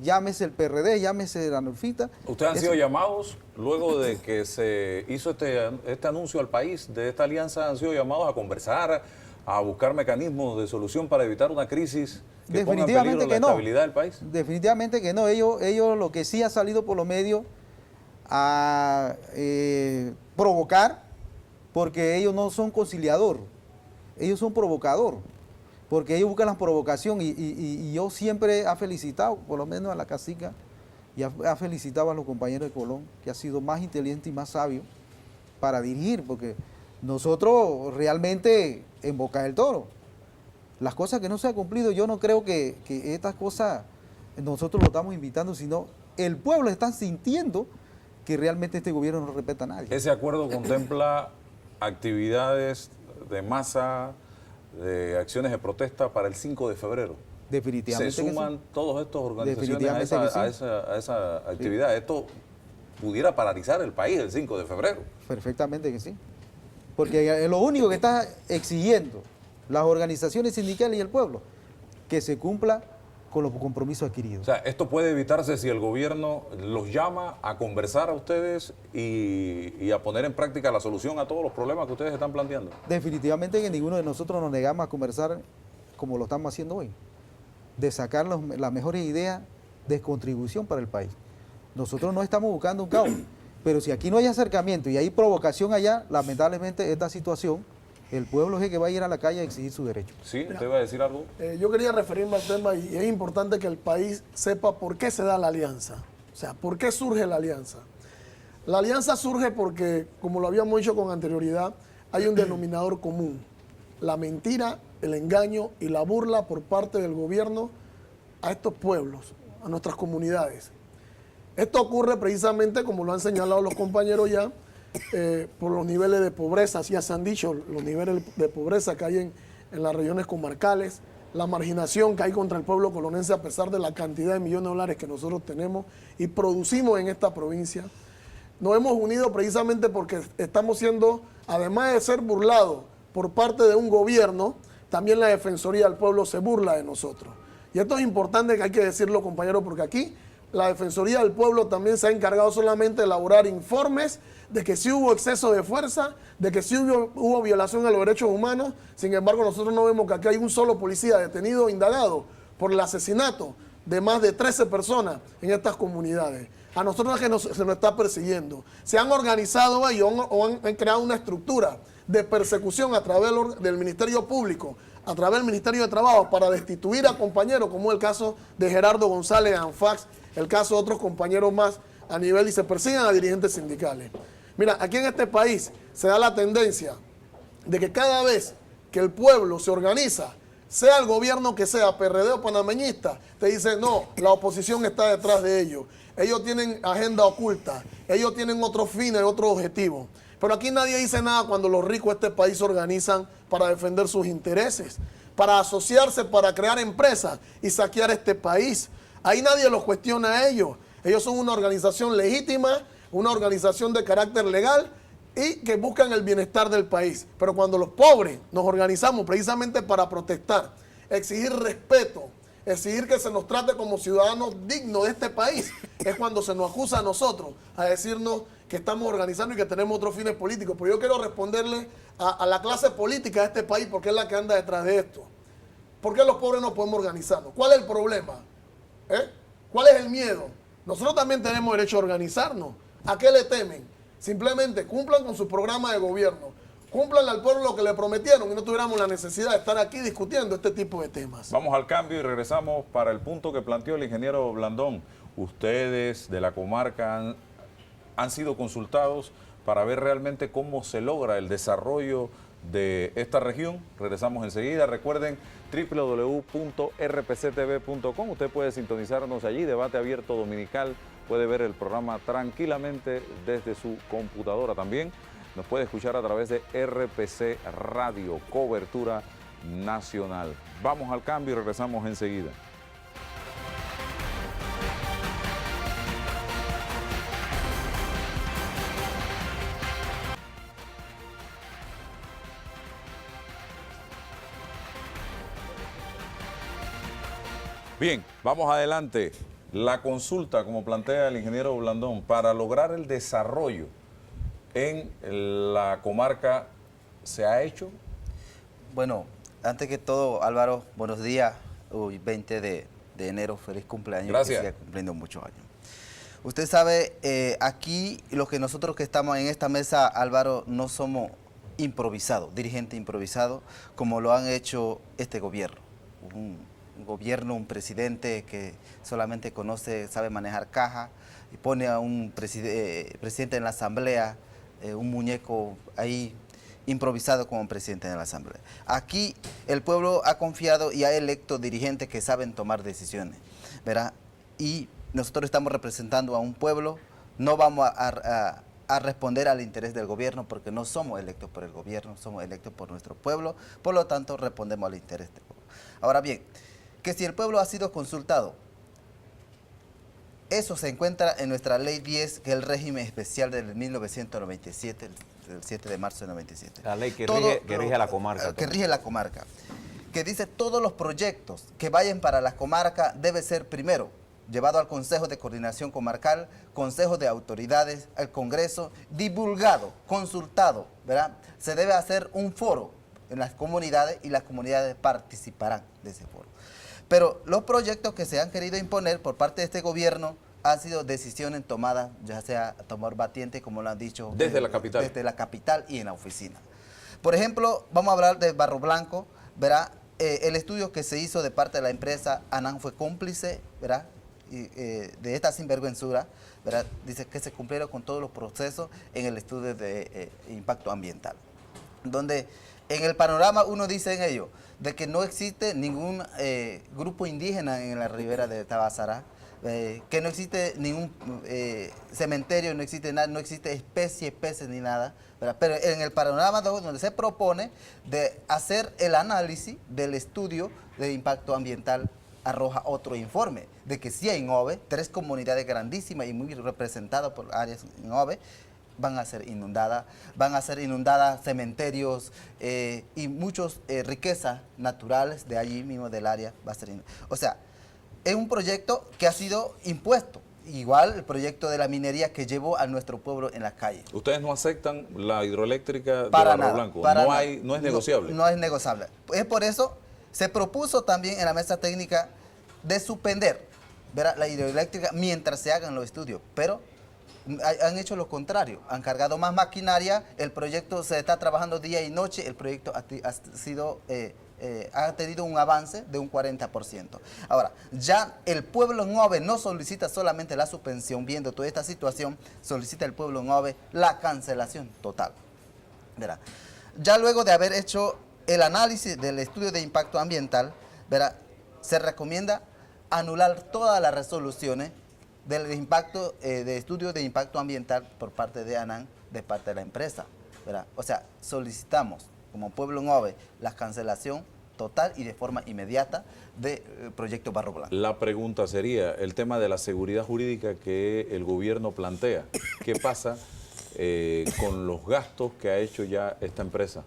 llámese el PRD, llámese la Norfita. ¿Ustedes han sido llamados, luego de que se hizo este anuncio al país de esta alianza, han sido llamados a conversar, a buscar mecanismos de solución para evitar una crisis que ponga en peligro la estabilidad del país? Definitivamente que no. Ellos lo que sí ha salido por los medios a provocar, porque ellos no son conciliador, ellos son provocador, porque ellos buscan la provocación y yo siempre he felicitado, por lo menos a la cacica, y ha felicitado a los compañeros de Colón, que ha sido más inteligente y más sabio para dirigir, porque nosotros realmente en Boca del Toro, las cosas que no se han cumplido, yo no creo que estas cosas nosotros lo estamos invitando, sino el pueblo está sintiendo que realmente este gobierno no respeta a nadie. ¿Ese acuerdo contempla actividades de masa, de acciones de protesta para el 5 de febrero? Definitivamente. ¿Se suman todas estas organizaciones Definitivamente a esa actividad? ¿Esto pudiera paralizar el país el 5 de febrero? Perfectamente que sí. Porque lo único que está exigiendo las organizaciones sindicales y el pueblo, que se cumpla con los compromisos adquiridos. O sea, esto puede evitarse si el gobierno los llama a conversar a ustedes y a poner en práctica la solución a todos los problemas que ustedes están planteando. Definitivamente que ninguno de nosotros nos negamos a conversar como lo estamos haciendo hoy, de sacar las mejores ideas de contribución para el país. Nosotros no estamos buscando un caos, pero si aquí no hay acercamiento y hay provocación allá, lamentablemente esta situación, el pueblo es el que va a ir a la calle a exigir su derecho. ¿Sí? ¿Usted va a decir algo? Yo quería referirme al tema y es importante que el país sepa por qué se da la alianza. O sea, ¿por qué surge la alianza? La alianza surge porque, como lo habíamos dicho con anterioridad, hay un denominador común. La mentira, el engaño y la burla por parte del gobierno a estos pueblos, a nuestras comunidades. Esto ocurre precisamente, como lo han señalado los compañeros ya, por los niveles de pobreza, ya se han dicho, los niveles de pobreza que hay en las regiones comarcales, la marginación que hay contra el pueblo colonense a pesar de la cantidad de millones de dólares que nosotros tenemos y producimos en esta provincia. Nos hemos unido precisamente porque estamos siendo, además de ser burlados por parte de un gobierno, también la Defensoría del Pueblo se burla de nosotros. Y esto es importante, que hay que decirlo, compañeros, porque aquí la Defensoría del Pueblo también se ha encargado solamente de elaborar informes de que sí hubo exceso de fuerza, de que sí hubo violación a los derechos humanos. Sin embargo, nosotros no vemos que aquí hay un solo policía detenido e indagado por el asesinato de más de 13 personas en estas comunidades. A nosotros es que se nos está persiguiendo. Se han organizado o han creado una estructura de persecución a través del Ministerio Público, a través del Ministerio de Trabajo, para destituir a compañeros, como el caso de Gerardo González Anfax, el caso de otros compañeros más a nivel, y se persiguen a dirigentes sindicales. Mira, aquí en este país se da la tendencia de que cada vez que el pueblo se organiza, sea el gobierno que sea, PRD o panameñista, te dicen, no, la oposición está detrás de ellos. Ellos tienen agenda oculta, ellos tienen otros fines, otros objetivos. Pero aquí nadie dice nada cuando los ricos de este país se organizan para defender sus intereses, para asociarse, para crear empresas y saquear este país. Ahí nadie los cuestiona a ellos. Ellos son una organización legítima, una organización de carácter legal y que buscan el bienestar del país. Pero cuando los pobres nos organizamos precisamente para protestar, exigir respeto, exigir que se nos trate como ciudadanos dignos de este país, es cuando se nos acusa a nosotros, a decirnos que estamos organizando y que tenemos otros fines políticos. Pero yo quiero responderle a la clase política de este país, porque es la que anda detrás de esto. ¿Por qué los pobres no podemos organizarnos? ¿Cuál es el problema? ¿Cuál es el miedo? Nosotros también tenemos derecho a organizarnos. ¿A qué le temen? Simplemente cumplan con su programa de gobierno, cumplan al pueblo lo que le prometieron y no tuviéramos la necesidad de estar aquí discutiendo este tipo de temas. Vamos al cambio y regresamos para el punto que planteó el ingeniero Blandón. Ustedes de la comarca han sido consultados para ver realmente cómo se logra el desarrollo de esta región. Regresamos enseguida. Recuerden www.rpctv.com. Usted puede sintonizarnos allí, debate abierto dominical. Puede ver el programa tranquilamente desde su computadora también. Nos puede escuchar a través de RPC Radio, cobertura nacional. Vamos al cambio y regresamos enseguida. Bien, vamos adelante. La consulta, como plantea el ingeniero Blandón, para lograr el desarrollo en la comarca, ¿se ha hecho? Bueno, antes que todo, Álvaro, buenos días. Hoy 20 de enero, feliz cumpleaños. Gracias. Que siga cumpliendo muchos años. Usted sabe, aquí los que nosotros que estamos en esta mesa, Álvaro, no somos improvisados, dirigentes improvisados, como lo han hecho este gobierno. Un gobierno, un presidente que solamente conoce, sabe manejar caja, y pone a un presidente en la asamblea, un muñeco ahí improvisado como presidente de la asamblea. Aquí el pueblo ha confiado y ha electo dirigentes que saben tomar decisiones, ¿verdad? Y nosotros estamos representando a un pueblo, no vamos a responder al interés del gobierno porque no somos electos por el gobierno, somos electos por nuestro pueblo, por lo tanto respondemos al interés del pueblo. Ahora bien, que si el pueblo ha sido consultado, eso se encuentra en nuestra ley 10, que es el régimen especial del 1997, del 7 de marzo del 97. La ley que Todo rige a la comarca. Que rige la comarca. Que dice todos los proyectos que vayan para la comarca debe ser primero llevado al Consejo de Coordinación Comarcal, Consejo de Autoridades, al Congreso, divulgado, consultado, ¿verdad? Se debe hacer un foro en las comunidades y las comunidades participarán de ese foro. Pero los proyectos que se han querido imponer por parte de este gobierno han sido decisiones tomadas, ya sea a tomar batiente, como lo han dicho. Desde la capital. Desde la capital y en la oficina. Por ejemplo, vamos a hablar de Barro Blanco, ¿verdad? El estudio que se hizo de parte de la empresa ANAN fue cómplice, ¿verdad? De esta sinvergüenzura, ¿verdad? Dice que se cumplieron con todos los procesos en el estudio de impacto ambiental. Donde en el panorama uno dice en ello de que no existe ningún grupo indígena en la ribera de Tabasará, que no existe ningún cementerio, no existe nada, no existe especies ni nada, ¿verdad? Pero en el panorama donde se propone de hacer el análisis del estudio de impacto ambiental, arroja otro informe de que sí en OVE, 3 comunidades grandísimas y muy representadas por áreas en OVE, van a ser inundadas cementerios y muchas riquezas naturales de allí mismo del área va a ser inundada. O sea, es un proyecto que ha sido impuesto, igual el proyecto de la minería que llevó a nuestro pueblo en la calle. ¿Ustedes no aceptan la hidroeléctrica de Para Barro nada, Blanco? para No, nada. no es negociable. No es negociable. Es por eso se propuso también en la mesa técnica de suspender, ¿verdad?, la hidroeléctrica mientras se hagan los estudios, pero han hecho lo contrario, han cargado más maquinaria, el proyecto se está trabajando día y noche, el proyecto ha tenido un avance de un 40%. Ahora, ya el pueblo en OVE no solicita solamente la suspensión, viendo toda esta situación, solicita el pueblo en OVE la cancelación total, ¿verdad? Ya luego de haber hecho el análisis del estudio de impacto ambiental, ¿verdad?, se recomienda anular todas las resoluciones del impacto, de estudio de impacto ambiental por parte de ANAN, de parte de la empresa, ¿verdad? O sea, solicitamos como pueblo en OVE la cancelación total y de forma inmediata del proyecto Barro Blanco. La pregunta sería, el tema de la seguridad jurídica que el gobierno plantea, ¿qué pasa con los gastos que ha hecho ya esta empresa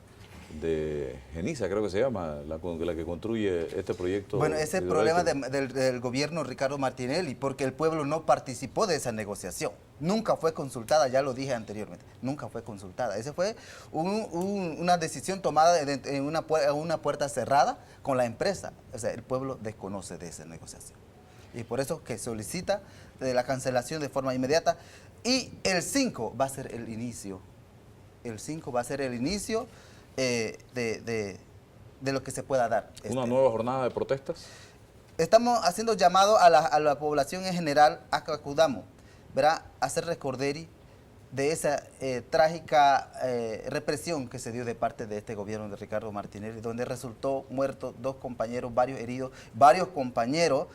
de Genisa, creo que se llama, la que construye este proyecto? Bueno, ese es el problema del gobierno Ricardo Martinelli, porque el pueblo no participó de esa negociación. Nunca fue consultada, ya lo dije anteriormente, nunca fue consultada. Esa fue una decisión tomada en una puerta cerrada con la empresa. O sea, el pueblo desconoce de esa negociación. Y por eso que solicita la cancelación de forma inmediata. Y el 5 va a ser el inicio. El 5 va a ser el inicio de lo que se pueda dar. ¿Una nueva jornada de protestas? Estamos haciendo llamado a la población en general a que acudamos, ¿verdad?, a hacer recorderi de esa trágica represión que se dio de parte de este gobierno de Ricardo Martinelli, donde resultó muertos 2 compañeros, varios heridos, varios compañeros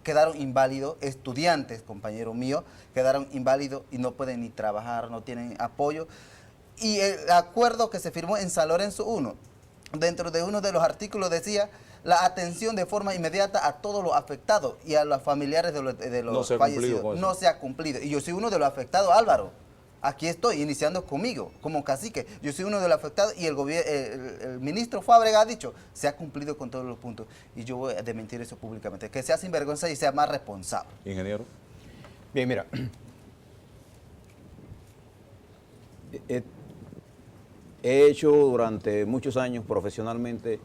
quedaron inválidos, estudiantes, compañeros míos, quedaron inválidos y no pueden ni trabajar, no tienen apoyo. Y el acuerdo que se firmó en San Lorenzo 1, dentro de uno de los artículos decía la atención de forma inmediata a todos los afectados y a los familiares de los No se ha cumplido fallecidos. con eso. No se ha cumplido. Y yo soy uno de los afectados, Álvaro. Aquí estoy, iniciando conmigo, como cacique. Yo soy uno de los afectados y el ministro Fábrega ha dicho, se ha cumplido con todos los puntos. Y yo voy a desmentir eso públicamente. Que sea sinvergüenza y sea más responsable. Ingeniero. Bien, mira. He hecho durante muchos años profesionalmente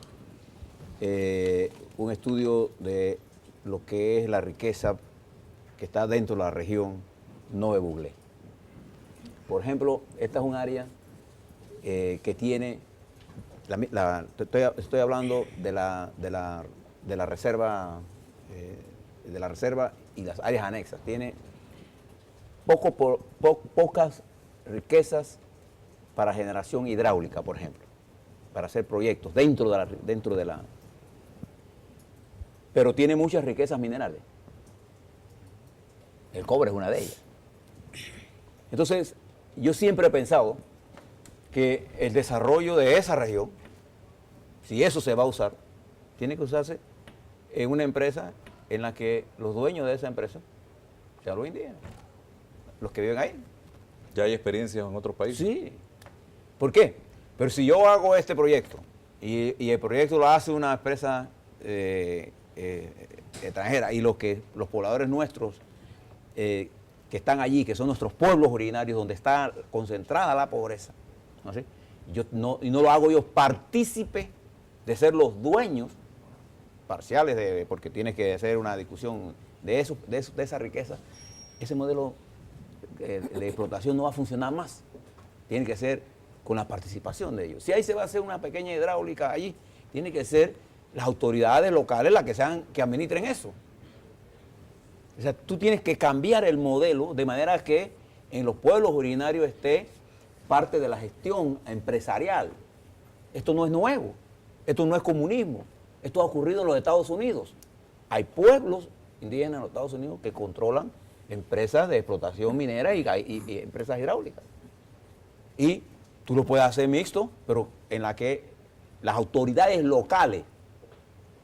un estudio de lo que es la riqueza que está dentro de la región Nove Buglé. Por ejemplo, esta es un área que tiene, estoy hablando de la reserva y las áreas anexas. Tiene pocas riquezas para generación hidráulica, por ejemplo, para hacer proyectos dentro de la... Pero tiene muchas riquezas minerales. El cobre es una de ellas. Entonces, yo siempre he pensado que el desarrollo de esa región, si eso se va a usar, tiene que usarse en una empresa en la que los dueños de esa empresa sean los indígenas, los que viven ahí. ¿Ya hay experiencias en otros países? Sí. ¿Por qué? Pero si yo hago este proyecto y el proyecto lo hace una empresa extranjera y los pobladores nuestros que están allí, que son nuestros pueblos originarios, donde está concentrada la pobreza, ¿no? ¿Sí? Y no lo hago yo partícipe de ser los dueños parciales, porque tiene que hacer una discusión de esa riqueza, ese modelo de explotación no va a funcionar más. Tiene que ser con la participación de ellos. Si ahí se va a hacer una pequeña hidráulica allí, tiene que ser las autoridades locales las que administren eso. O sea, tú tienes que cambiar el modelo de manera que en los pueblos originarios esté parte de la gestión empresarial. Esto no es nuevo, esto no es comunismo, esto ha ocurrido en los Estados Unidos. Hay pueblos indígenas en los Estados Unidos que controlan empresas de explotación minera y empresas hidráulicas. Y tú lo puedes hacer mixto, pero en la que las autoridades locales,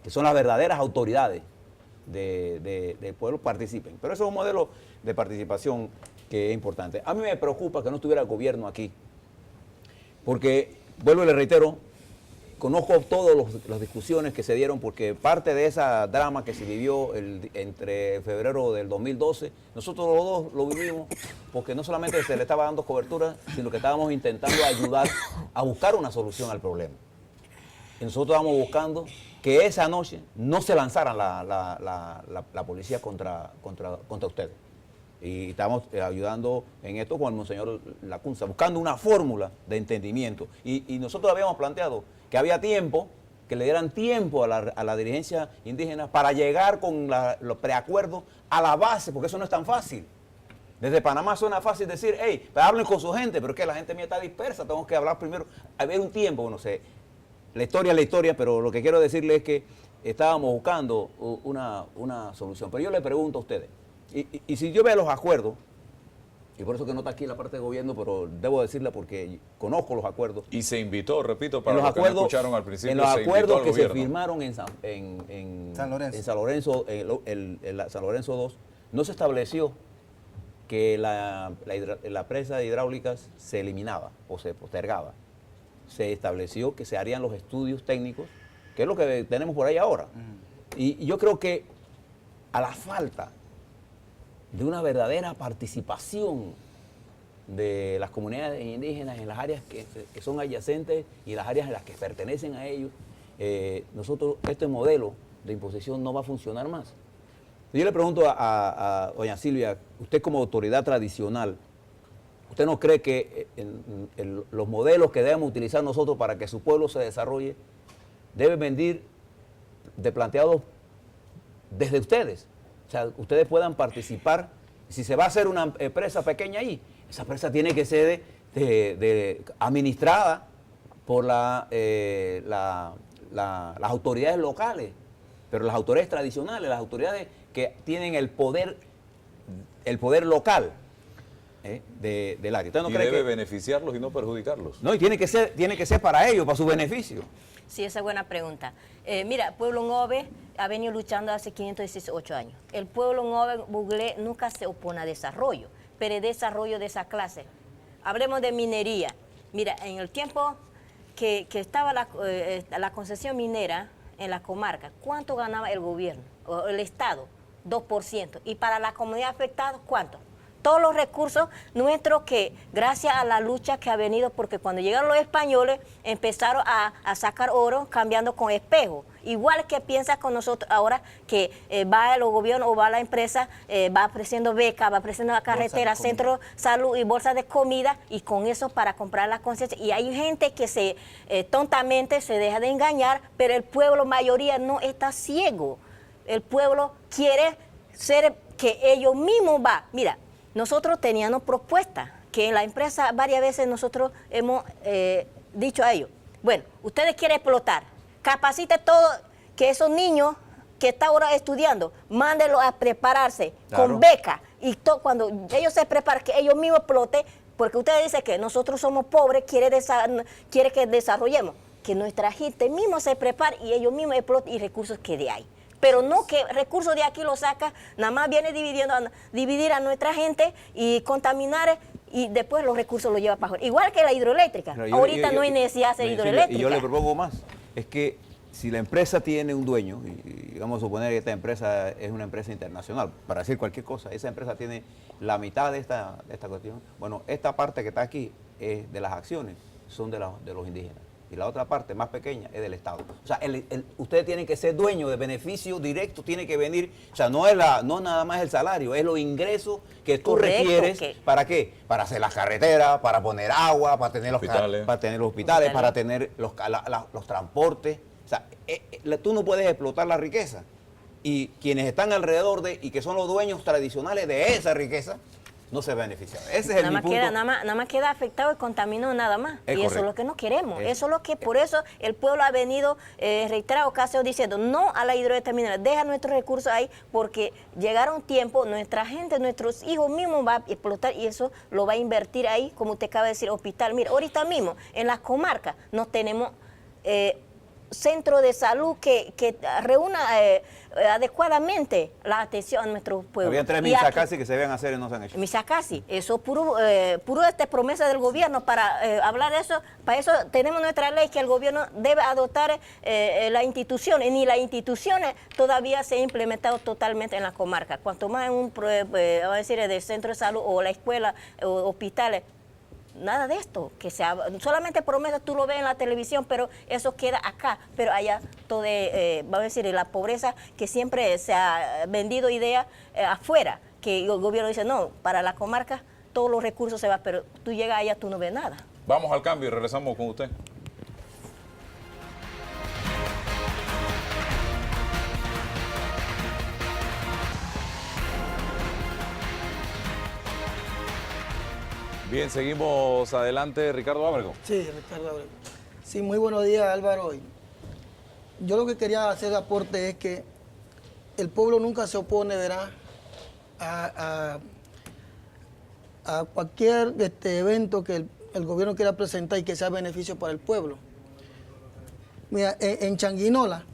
que son las verdaderas autoridades del pueblo, participen. Pero eso es un modelo de participación que es importante. A mí me preocupa que no estuviera el gobierno aquí, porque, vuelvo y le reitero, conozco todas las discusiones que se dieron, porque parte de esa drama que se vivió entre febrero del 2012, nosotros los dos lo vivimos, porque no solamente se le estaba dando cobertura, sino que estábamos intentando ayudar a buscar una solución al problema. Y nosotros estábamos buscando que esa noche no se lanzaran la policía contra ustedes. Y estamos ayudando en esto con el monseñor Lacunza, buscando una fórmula de entendimiento. Y nosotros habíamos planteado que había tiempo, que le dieran tiempo a la dirigencia indígena para llegar con los preacuerdos a la base, porque eso no es tan fácil. Desde Panamá suena fácil decir, hey, hablen con su gente, pero es que la gente mía está dispersa, tenemos que hablar primero. Haber un tiempo, no sé, la historia es la historia, pero lo que quiero decirle es que estábamos buscando una solución. Pero yo le pregunto a ustedes, y si yo veo los acuerdos, y por eso que no está aquí la parte de gobierno, pero debo decirle porque conozco los acuerdos. Y se invitó, repito, para los los que no escucharon al principio, en los se invitó acuerdos al que se gobierno. firmaron en San Lorenzo, San Lorenzo 2, no se estableció que la presa de hidráulicas se eliminaba o se postergaba. Se estableció que se harían los estudios técnicos, que es lo que tenemos por ahí ahora. Y yo creo que a la falta de una verdadera participación de las comunidades indígenas en las áreas que son adyacentes y las áreas en las que pertenecen a ellos, nosotros, este modelo de imposición no va a funcionar más. Yo le pregunto a doña Silvia, usted como autoridad tradicional, ¿usted no cree que los modelos que debemos utilizar nosotros para que su pueblo se desarrolle deben venir planteados desde ustedes? O sea, ustedes puedan participar. Si se va a hacer una empresa pequeña ahí, esa empresa tiene que ser administrada por las autoridades locales, pero las autoridades tradicionales, las autoridades que tienen el poder local. del área. ¿Usted no y cree debe que beneficiarlos y no perjudicarlos. no, y tiene que ser para ellos, para su beneficio? Sí, esa es buena pregunta. Mira, Pueblo Ngove ha venido luchando hace 518 años. El Pueblo Ngove Buglé nunca se opone a desarrollo, pero el desarrollo de esa clase. Hablemos de minería. Mira, en el tiempo que estaba la concesión minera en la comarca, ¿cuánto ganaba el gobierno o el Estado? 2%. Y para la comunidad afectada, ¿cuánto? Todos los recursos nuestros que, gracias a la lucha que ha venido, porque cuando llegaron los españoles, empezaron a sacar oro cambiando con espejo. Igual que piensa con nosotros ahora que va el gobierno o va la empresa, va ofreciendo becas, va ofreciendo la carretera, centro de salud y bolsas de comida, y con eso para comprar la conciencia. Y hay gente que tontamente se deja de engañar, pero el pueblo, mayoría, no está ciego. El pueblo quiere ser que ellos mismos va. Mira, nosotros teníamos propuestas que en la empresa varias veces nosotros hemos dicho a ellos, bueno, ustedes quieren explotar, capacite todo, que esos niños que están ahora estudiando, mándenlos a prepararse con beca, y cuando ellos se preparan, que ellos mismos exploten, porque ustedes dicen que nosotros somos pobres, quiere que desarrollemos, que nuestra gente mismo se prepare y ellos mismos exploten y recursos que de ahí. Pero no que recursos de aquí lo saca, nada más viene dividir a nuestra gente y contaminar, y después los recursos los lleva para afuera. Igual que la hidroeléctrica. Ahorita no hay necesidad de hacer hidroeléctrica. Y yo le propongo más, es que si la empresa tiene un dueño, y vamos a suponer que esta empresa es una empresa internacional, para decir cualquier cosa, esa empresa tiene la mitad de esta cuestión, bueno, esta parte que está aquí de las acciones son de los indígenas. Y la otra parte, más pequeña, es del Estado. O sea, ustedes tienen que ser dueños de beneficios directos, tiene que venir, o sea, no nada más el salario, es los ingresos que tú requieres. ¿Para qué? Para hacer las carreteras, para poner agua, para tener los hospitales, para tener los transportes. O sea, tú no puedes explotar la riqueza. Y quienes están alrededor y que son los dueños tradicionales de esa riqueza, no se benefician. Ese es mi punto. Nada más queda afectado y contaminado nada más. Es y correcto. Eso es lo que no queremos. Eso es lo que, por eso el pueblo ha venido reiterado ocasiones diciendo no a la hidroeléctrica minera, deja nuestros recursos ahí, porque llegará un tiempo, nuestra gente, nuestros hijos mismos va a explotar y eso lo va a invertir ahí, como usted acaba de decir, hospital. Mira, ahorita mismo en las comarcas no tenemos centro de salud que reúna adecuadamente la atención a nuestro pueblo. Habían 3 misacasi que se deben hacer y no se han hecho. Misacasi, eso puro promesa del gobierno para hablar de eso. Para eso tenemos nuestra ley que el gobierno debe adoptar las instituciones, ni las instituciones todavía se han implementado totalmente en la comarca. Cuanto más en vamos a decir, de centro de salud o la escuela o hospitales. Nada de esto, solamente promesas tú lo ves en la televisión, pero eso queda acá, pero allá todo, vamos a decir, la pobreza que siempre se ha vendido idea afuera, que el gobierno dice, no, para la comarca todos los recursos se van, pero tú llegas allá, tú no ves nada. Vamos al cambio y regresamos con usted. Bien, seguimos adelante. Ricardo Ábrego. Sí, Ricardo Ábrego. Sí, muy buenos días, Álvaro. Yo lo que quería hacer de aporte es que el pueblo nunca se opone, ¿verdad?, a cualquier evento que el gobierno quiera presentar y que sea beneficio para el pueblo. Mira, en Changuinola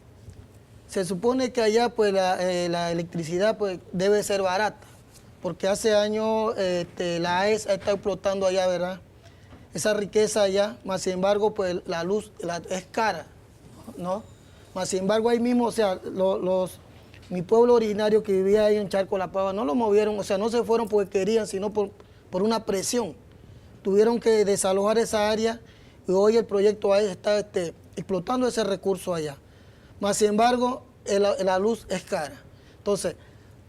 se supone que allá pues la electricidad pues debe ser barata, porque hace años la AES ha estado explotando allá, ¿verdad?, esa riqueza allá, más sin embargo, pues la luz es cara, ¿no? Más sin embargo, ahí mismo, o sea, mi pueblo originario que vivía ahí en Charco La Pava, no lo movieron, o sea, no se fueron porque querían, sino por una presión. Tuvieron que desalojar esa área y hoy el proyecto AES está explotando ese recurso allá. Más sin embargo, la luz es cara. Entonces,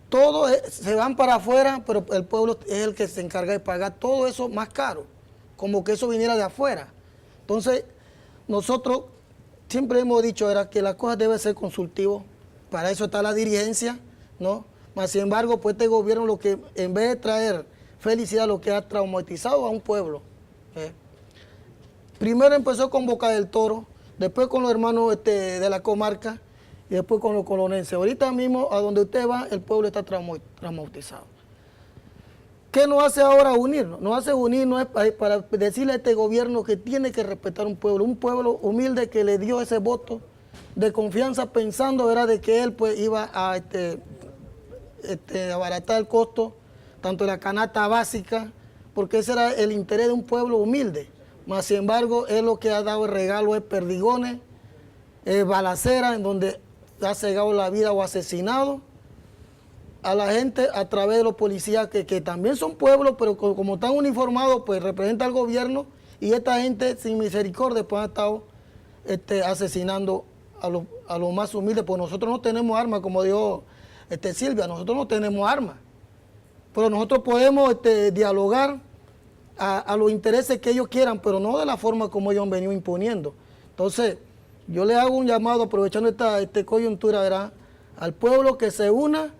todos se van para afuera, pero el pueblo es el que se encarga de pagar todo eso más caro, como que eso viniera de afuera. Entonces, nosotros siempre hemos dicho que las cosas deben ser consultivas, para eso está la dirigencia, ¿no? Más sin embargo, pues este gobierno lo que, en vez de traer felicidad, lo que ha traumatizado a un pueblo. Primero empezó con Boca del Toro, después con los hermanos de la comarca, y después con los colonenses. Ahorita mismo, a donde usted va, el pueblo está traumatizado. ¿Qué nos hace ahora unirnos? Nos hace unirnos para decirle a este gobierno que tiene que respetar un pueblo humilde que le dio ese voto de confianza pensando, ¿verdad?, de que él pues iba a abaratar el costo tanto de la canasta básica, porque ese era el interés de un pueblo humilde. Mas, sin embargo, él lo que ha dado el regalo es perdigones, balaceras, en donde ha cegado la vida o asesinado a la gente a través de los policías que también son pueblos, pero como están uniformados, pues representa al gobierno, y esta gente sin misericordia pues han estado asesinando a los más humildes, pues nosotros no tenemos armas, como dijo Silvia, nosotros no tenemos armas, pero nosotros podemos dialogar a los intereses que ellos quieran, pero no de la forma como ellos han venido imponiendo. Entonces, yo le hago un llamado, aprovechando esta coyuntura, ¿verdad?, al pueblo que se una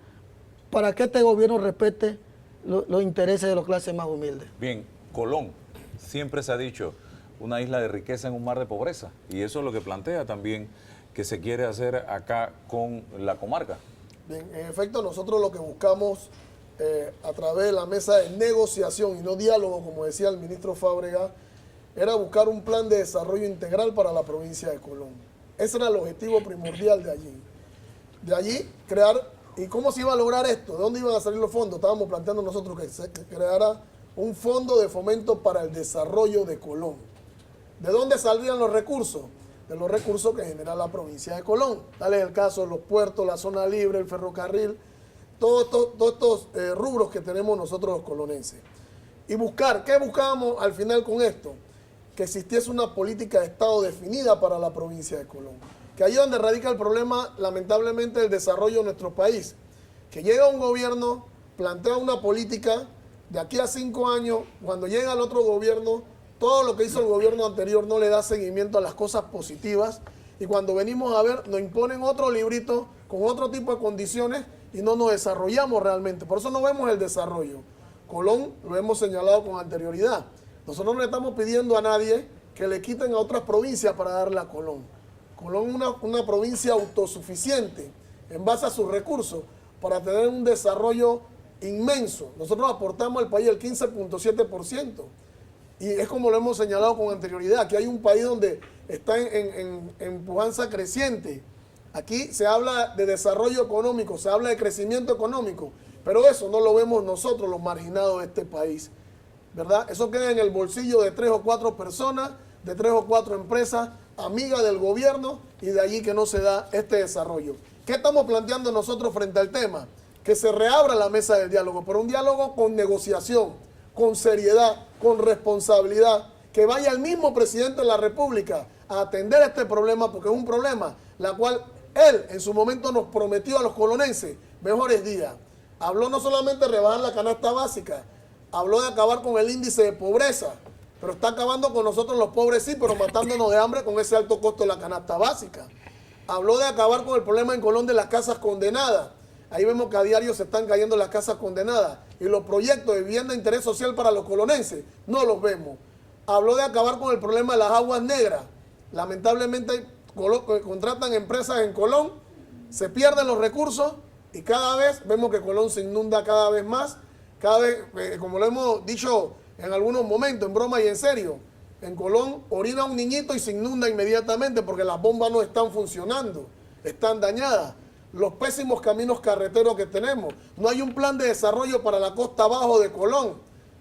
para que este gobierno respete los intereses de las clases más humildes. Bien, Colón, siempre se ha dicho, una isla de riqueza en un mar de pobreza, y eso es lo que plantea también que se quiere hacer acá con la comarca. Bien, en efecto, nosotros lo que buscamos a través de la mesa de negociación y no diálogo, como decía el ministro Fábrega, era buscar un plan de desarrollo integral para la provincia de Colón. Ese era el objetivo primordial de allí. De allí, crear. ¿Y cómo se iba a lograr esto? ¿De dónde iban a salir los fondos? Estábamos planteando nosotros que se creara un fondo de fomento para el desarrollo de Colón. ¿De dónde saldrían los recursos? De los recursos que genera la provincia de Colón. Tal es el caso de los puertos, la zona libre, el ferrocarril, todos estos rubros que tenemos nosotros los colonenses. Y buscar, ¿qué buscábamos al final con esto? Que existiese una política de Estado definida para la provincia de Colón. Que ahí es donde radica el problema, lamentablemente, del desarrollo de nuestro país. Que llega un gobierno, plantea una política, de aquí a 5 años, cuando llega el otro gobierno, todo lo que hizo el gobierno anterior no le da seguimiento a las cosas positivas, y cuando venimos a ver, nos imponen otro librito con otro tipo de condiciones y no nos desarrollamos realmente. Por eso no vemos el desarrollo. Colón lo hemos señalado con anterioridad. Nosotros no le estamos pidiendo a nadie que le quiten a otras provincias para darle a Colón. Colón es una provincia autosuficiente en base a sus recursos para tener un desarrollo inmenso. Nosotros aportamos al país el 15.7%. Y es como lo hemos señalado con anterioridad, que hay un país donde está en pujanza creciente. Aquí se habla de desarrollo económico, se habla de crecimiento económico, pero eso no lo vemos nosotros, los marginados de este país, ¿verdad? Eso queda en el bolsillo de 3 o 4 personas, de 3 o 4 empresas, amigas del gobierno, y de allí que no se da este desarrollo. ¿Qué estamos planteando nosotros frente al tema? Que se reabra la mesa del diálogo, pero un diálogo con negociación, con seriedad, con responsabilidad, que vaya el mismo presidente de la República a atender este problema, porque es un problema la cual él en su momento nos prometió a los colonenses mejores días. Habló no solamente de rebajar la canasta básica, habló de acabar con el índice de pobreza, pero está acabando con nosotros los pobres, sí, pero matándonos de hambre con ese alto costo de la canasta básica. Habló de acabar con el problema en Colón de las casas condenadas. Ahí vemos que a diario se están cayendo las casas condenadas. Y los proyectos de vivienda de interés social para los colonenses no los vemos. Habló de acabar con el problema de las aguas negras. Lamentablemente contratan empresas en Colón, se pierden los recursos y cada vez vemos que Colón se inunda cada vez más. Cada vez, como lo hemos dicho en algunos momentos, en broma y en serio, en Colón orina un niñito y se inunda inmediatamente porque las bombas no están funcionando, están dañadas. Los pésimos caminos carreteros que tenemos. No hay un plan de desarrollo para la costa abajo de Colón,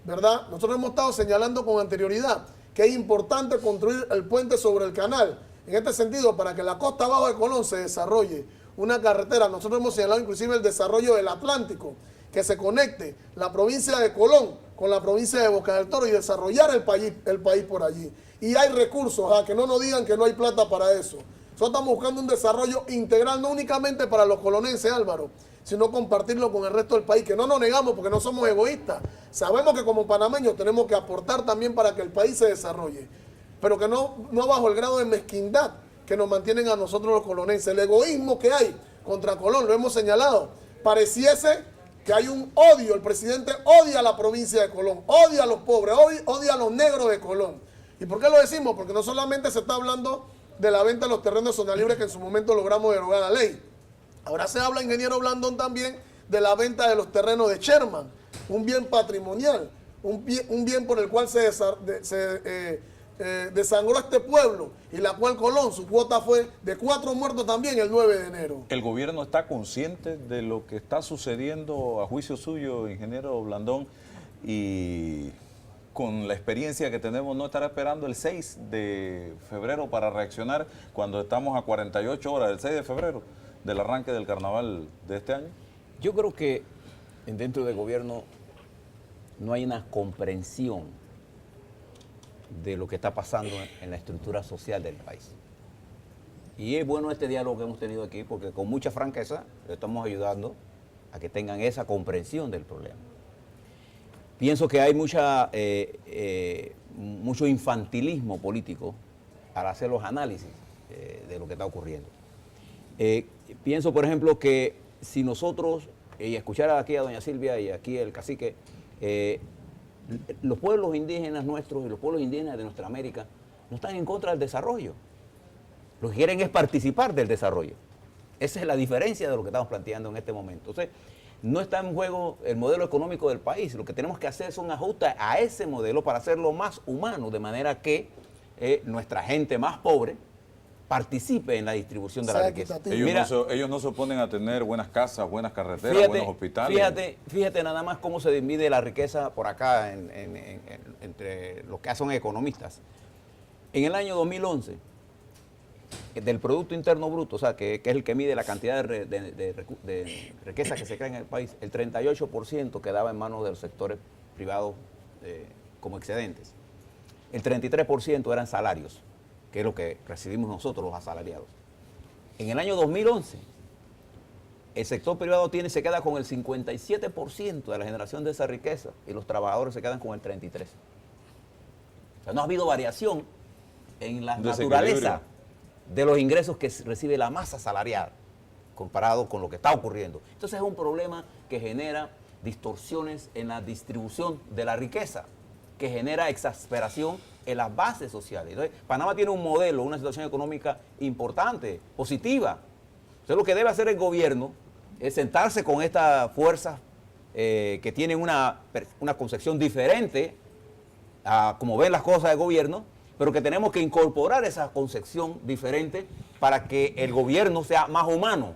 ¿verdad? Nosotros hemos estado señalando con anterioridad que es importante construir el puente sobre el canal. En este sentido, para que la costa abajo de Colón se desarrolle una carretera, nosotros hemos señalado inclusive el desarrollo del Atlántico, que se conecte la provincia de Colón con la provincia de Boca del Toro y desarrollar el país por allí. Y hay recursos, que no nos digan que no hay plata para eso. Nosotros estamos buscando un desarrollo integral, no únicamente para los colonenses, Álvaro, sino compartirlo con el resto del país, que no nos negamos porque no somos egoístas. Sabemos que como panameños tenemos que aportar también para que el país se desarrolle, pero que no bajo el grado de mezquindad que nos mantienen a nosotros los colonenses. El egoísmo que hay contra Colón, lo hemos señalado, pareciese que hay un odio, el presidente odia a la provincia de Colón, odia a los pobres, odia a los negros de Colón. ¿Y por qué lo decimos? Porque no solamente se está hablando de la venta de los terrenos de zona libre, que en su momento logramos derogar la ley. Ahora se habla, ingeniero Blandón, también de la venta de los terrenos de Sherman, un bien patrimonial, un bien por el cual se desangró este pueblo y la cual Colón, su cuota fue de 4 muertos también el 9 de enero. ¿El gobierno está consciente de lo que está sucediendo a juicio suyo, ingeniero Blandón? Y con la experiencia que tenemos, ¿no estará esperando el 6 de febrero para reaccionar cuando estamos a 48 horas, el 6 de febrero, del arranque del carnaval de este año? Yo creo que dentro del gobierno no hay una comprensión de lo que está pasando en la estructura social del país. Y es bueno este diálogo que hemos tenido aquí porque con mucha franqueza le estamos ayudando a que tengan esa comprensión del problema. Pienso que hay mucho infantilismo político al hacer los análisis de lo que está ocurriendo. Pienso, por ejemplo, que si nosotros, y escuchar aquí a doña Silvia y aquí el cacique, los pueblos indígenas nuestros y los pueblos indígenas de nuestra América no están en contra del desarrollo. Lo que quieren es participar del desarrollo. Esa es la diferencia de lo que estamos planteando en este momento. Entonces, no está en juego el modelo económico del país. Lo que tenemos que hacer son ajustes a ese modelo para hacerlo más humano, de manera que nuestra gente más pobre participe en la distribución de la riqueza. Ellos no se oponen a tener buenas casas, buenas carreteras, buenos hospitales. Fíjate nada más cómo se divide la riqueza por acá entre los que son economistas. En el año 2011, del Producto Interno Bruto, o sea, que es el que mide la cantidad de riqueza que se crea en el país, el 38% quedaba en manos de los sectores privados como excedentes. El 33% eran salarios, que es lo que recibimos nosotros los asalariados. En el año 2011, el sector privado se queda con el 57% de la generación de esa riqueza y los trabajadores se quedan con el 33%. O sea, no ha habido variación en la naturaleza de los ingresos que recibe la masa salarial comparado con lo que está ocurriendo. Entonces es un problema que genera distorsiones en la distribución de la riqueza, que genera exasperación en las bases sociales. Entonces, Panamá tiene un modelo, una situación económica importante, positiva. Entonces lo que debe hacer el gobierno es sentarse con estas fuerzas que tienen una concepción diferente a cómo ven las cosas del gobierno, pero que tenemos que incorporar esa concepción diferente para que el gobierno sea más humano,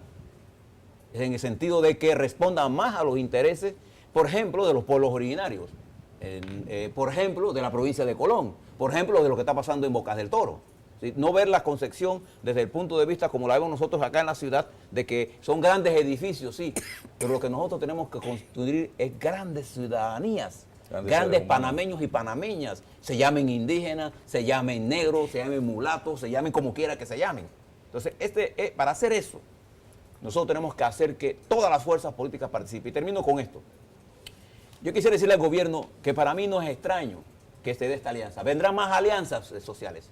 en el sentido de que responda más a los intereses, por ejemplo, de los pueblos originarios, por ejemplo, de la provincia de Colón, por ejemplo, de lo que está pasando en Bocas del Toro. ¿Sí? No ver la concepción desde el punto de vista como la vemos nosotros acá en la ciudad, de que son grandes edificios, sí, pero lo que nosotros tenemos que construir es grandes ciudadanías. Grandes panameños y panameñas, se llamen indígenas, se llamen negros, se llamen mulatos, se llamen como quiera que se llamen. Entonces, para hacer eso, nosotros tenemos que hacer que todas las fuerzas políticas participen. Y termino con esto. Yo quisiera decirle al gobierno que para mí no es extraño que se dé esta alianza. Vendrán más alianzas sociales.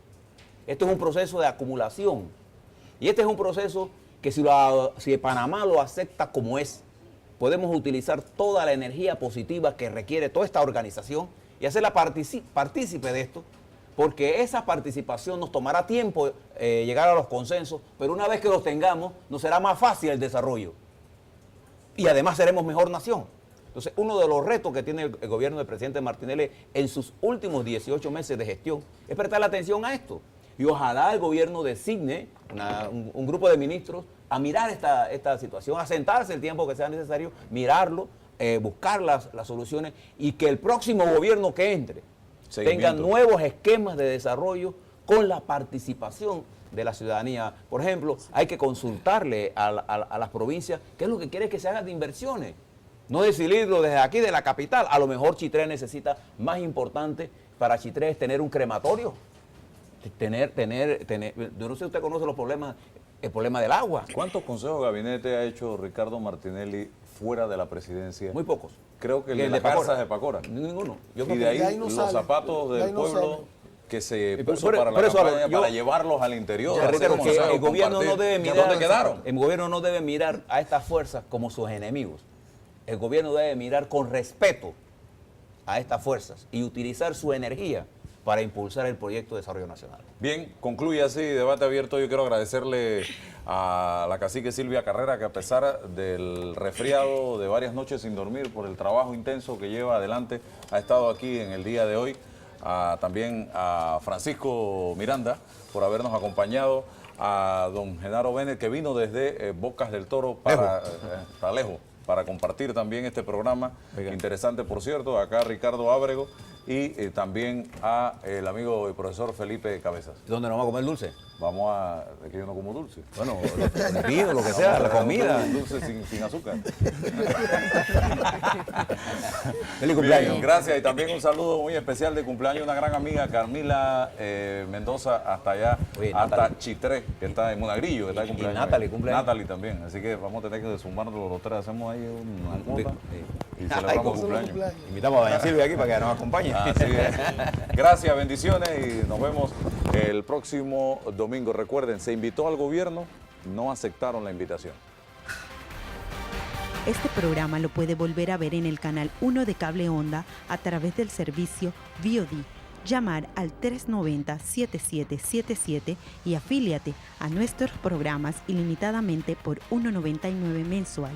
Esto es un proceso de acumulación. Y este es un proceso que si Panamá lo acepta como es, podemos utilizar toda la energía positiva que requiere toda esta organización y hacerla partícipe de esto, porque esa participación nos tomará tiempo llegar a los consensos, pero una vez que los tengamos, nos será más fácil el desarrollo. Y además seremos mejor nación. Entonces, uno de los retos que tiene el gobierno del presidente Martinelli en sus últimos 18 meses de gestión es prestarle atención a esto. Y ojalá el gobierno designe un grupo de ministros a mirar esta situación, a sentarse el tiempo que sea necesario, mirarlo, buscar las soluciones y que el próximo gobierno que entre tenga nuevos esquemas de desarrollo con la participación de la ciudadanía. Por ejemplo, hay que consultarle a las provincias qué es lo que quiere que se haga de inversiones. No decidirlo desde aquí, de la capital. A lo mejor Chitré necesita, más importante para Chitré es tener un crematorio. Yo no sé si usted conoce los problemas, el problema del agua. ¿Cuántos consejos de gabinete ha hecho Ricardo Martinelli fuera de la presidencia? Muy pocos. Creo que el de las casas de Pacora. Ninguno. Y de ahí los zapatos del pueblo que se puso para la campaña, para llevarlos al interior. El gobierno no debe mirar. ¿Dónde quedaron? El gobierno no debe mirar a estas fuerzas como sus enemigos. El gobierno debe mirar con respeto a estas fuerzas y utilizar su energía para impulsar el proyecto de desarrollo nacional. Bien, concluye así Debate Abierto. Yo quiero agradecerle a la cacique Silvia Carrera, que a pesar del resfriado de varias noches sin dormir por el trabajo intenso que lleva adelante, ha estado aquí en el día de hoy. También a Francisco Miranda por habernos acompañado, a don Genaro Bennett, que vino desde Bocas del Toro para lejos, para compartir también este programa, interesante por cierto, acá Ricardo Ábrego, y también a el amigo y profesor Felipe Cabezas. ¿Dónde nos vamos a comer dulce? Vamos a... Es que yo no como dulce. Bueno, el vino, lo que sea, la comida. Dulce sin azúcar. Feliz cumpleaños. Bien, gracias. Y también un saludo muy especial de cumpleaños a una gran amiga, Carmila Mendoza, hasta allá, Oye, hasta Natalie. Chitré, que está en Monagrillo, que está de Y cumpleaños. Natalie, cumpleaños. Natalie también. Así que vamos a tener que sumarnos los tres. Hacemos ahí una nota y Ay, celebramos ¿cómo? cumpleaños. Invitamos a doña Silvia aquí para que nos acompañe. Así es. Gracias, bendiciones y nos vemos el próximo domingo. Recuerden, se invitó al gobierno, no aceptaron la invitación. Este programa lo puede volver a ver en el canal 1 de Cable Onda a través del servicio VOD. Llamar al 390-7777 y afíliate a nuestros programas ilimitadamente por $1.99 mensual.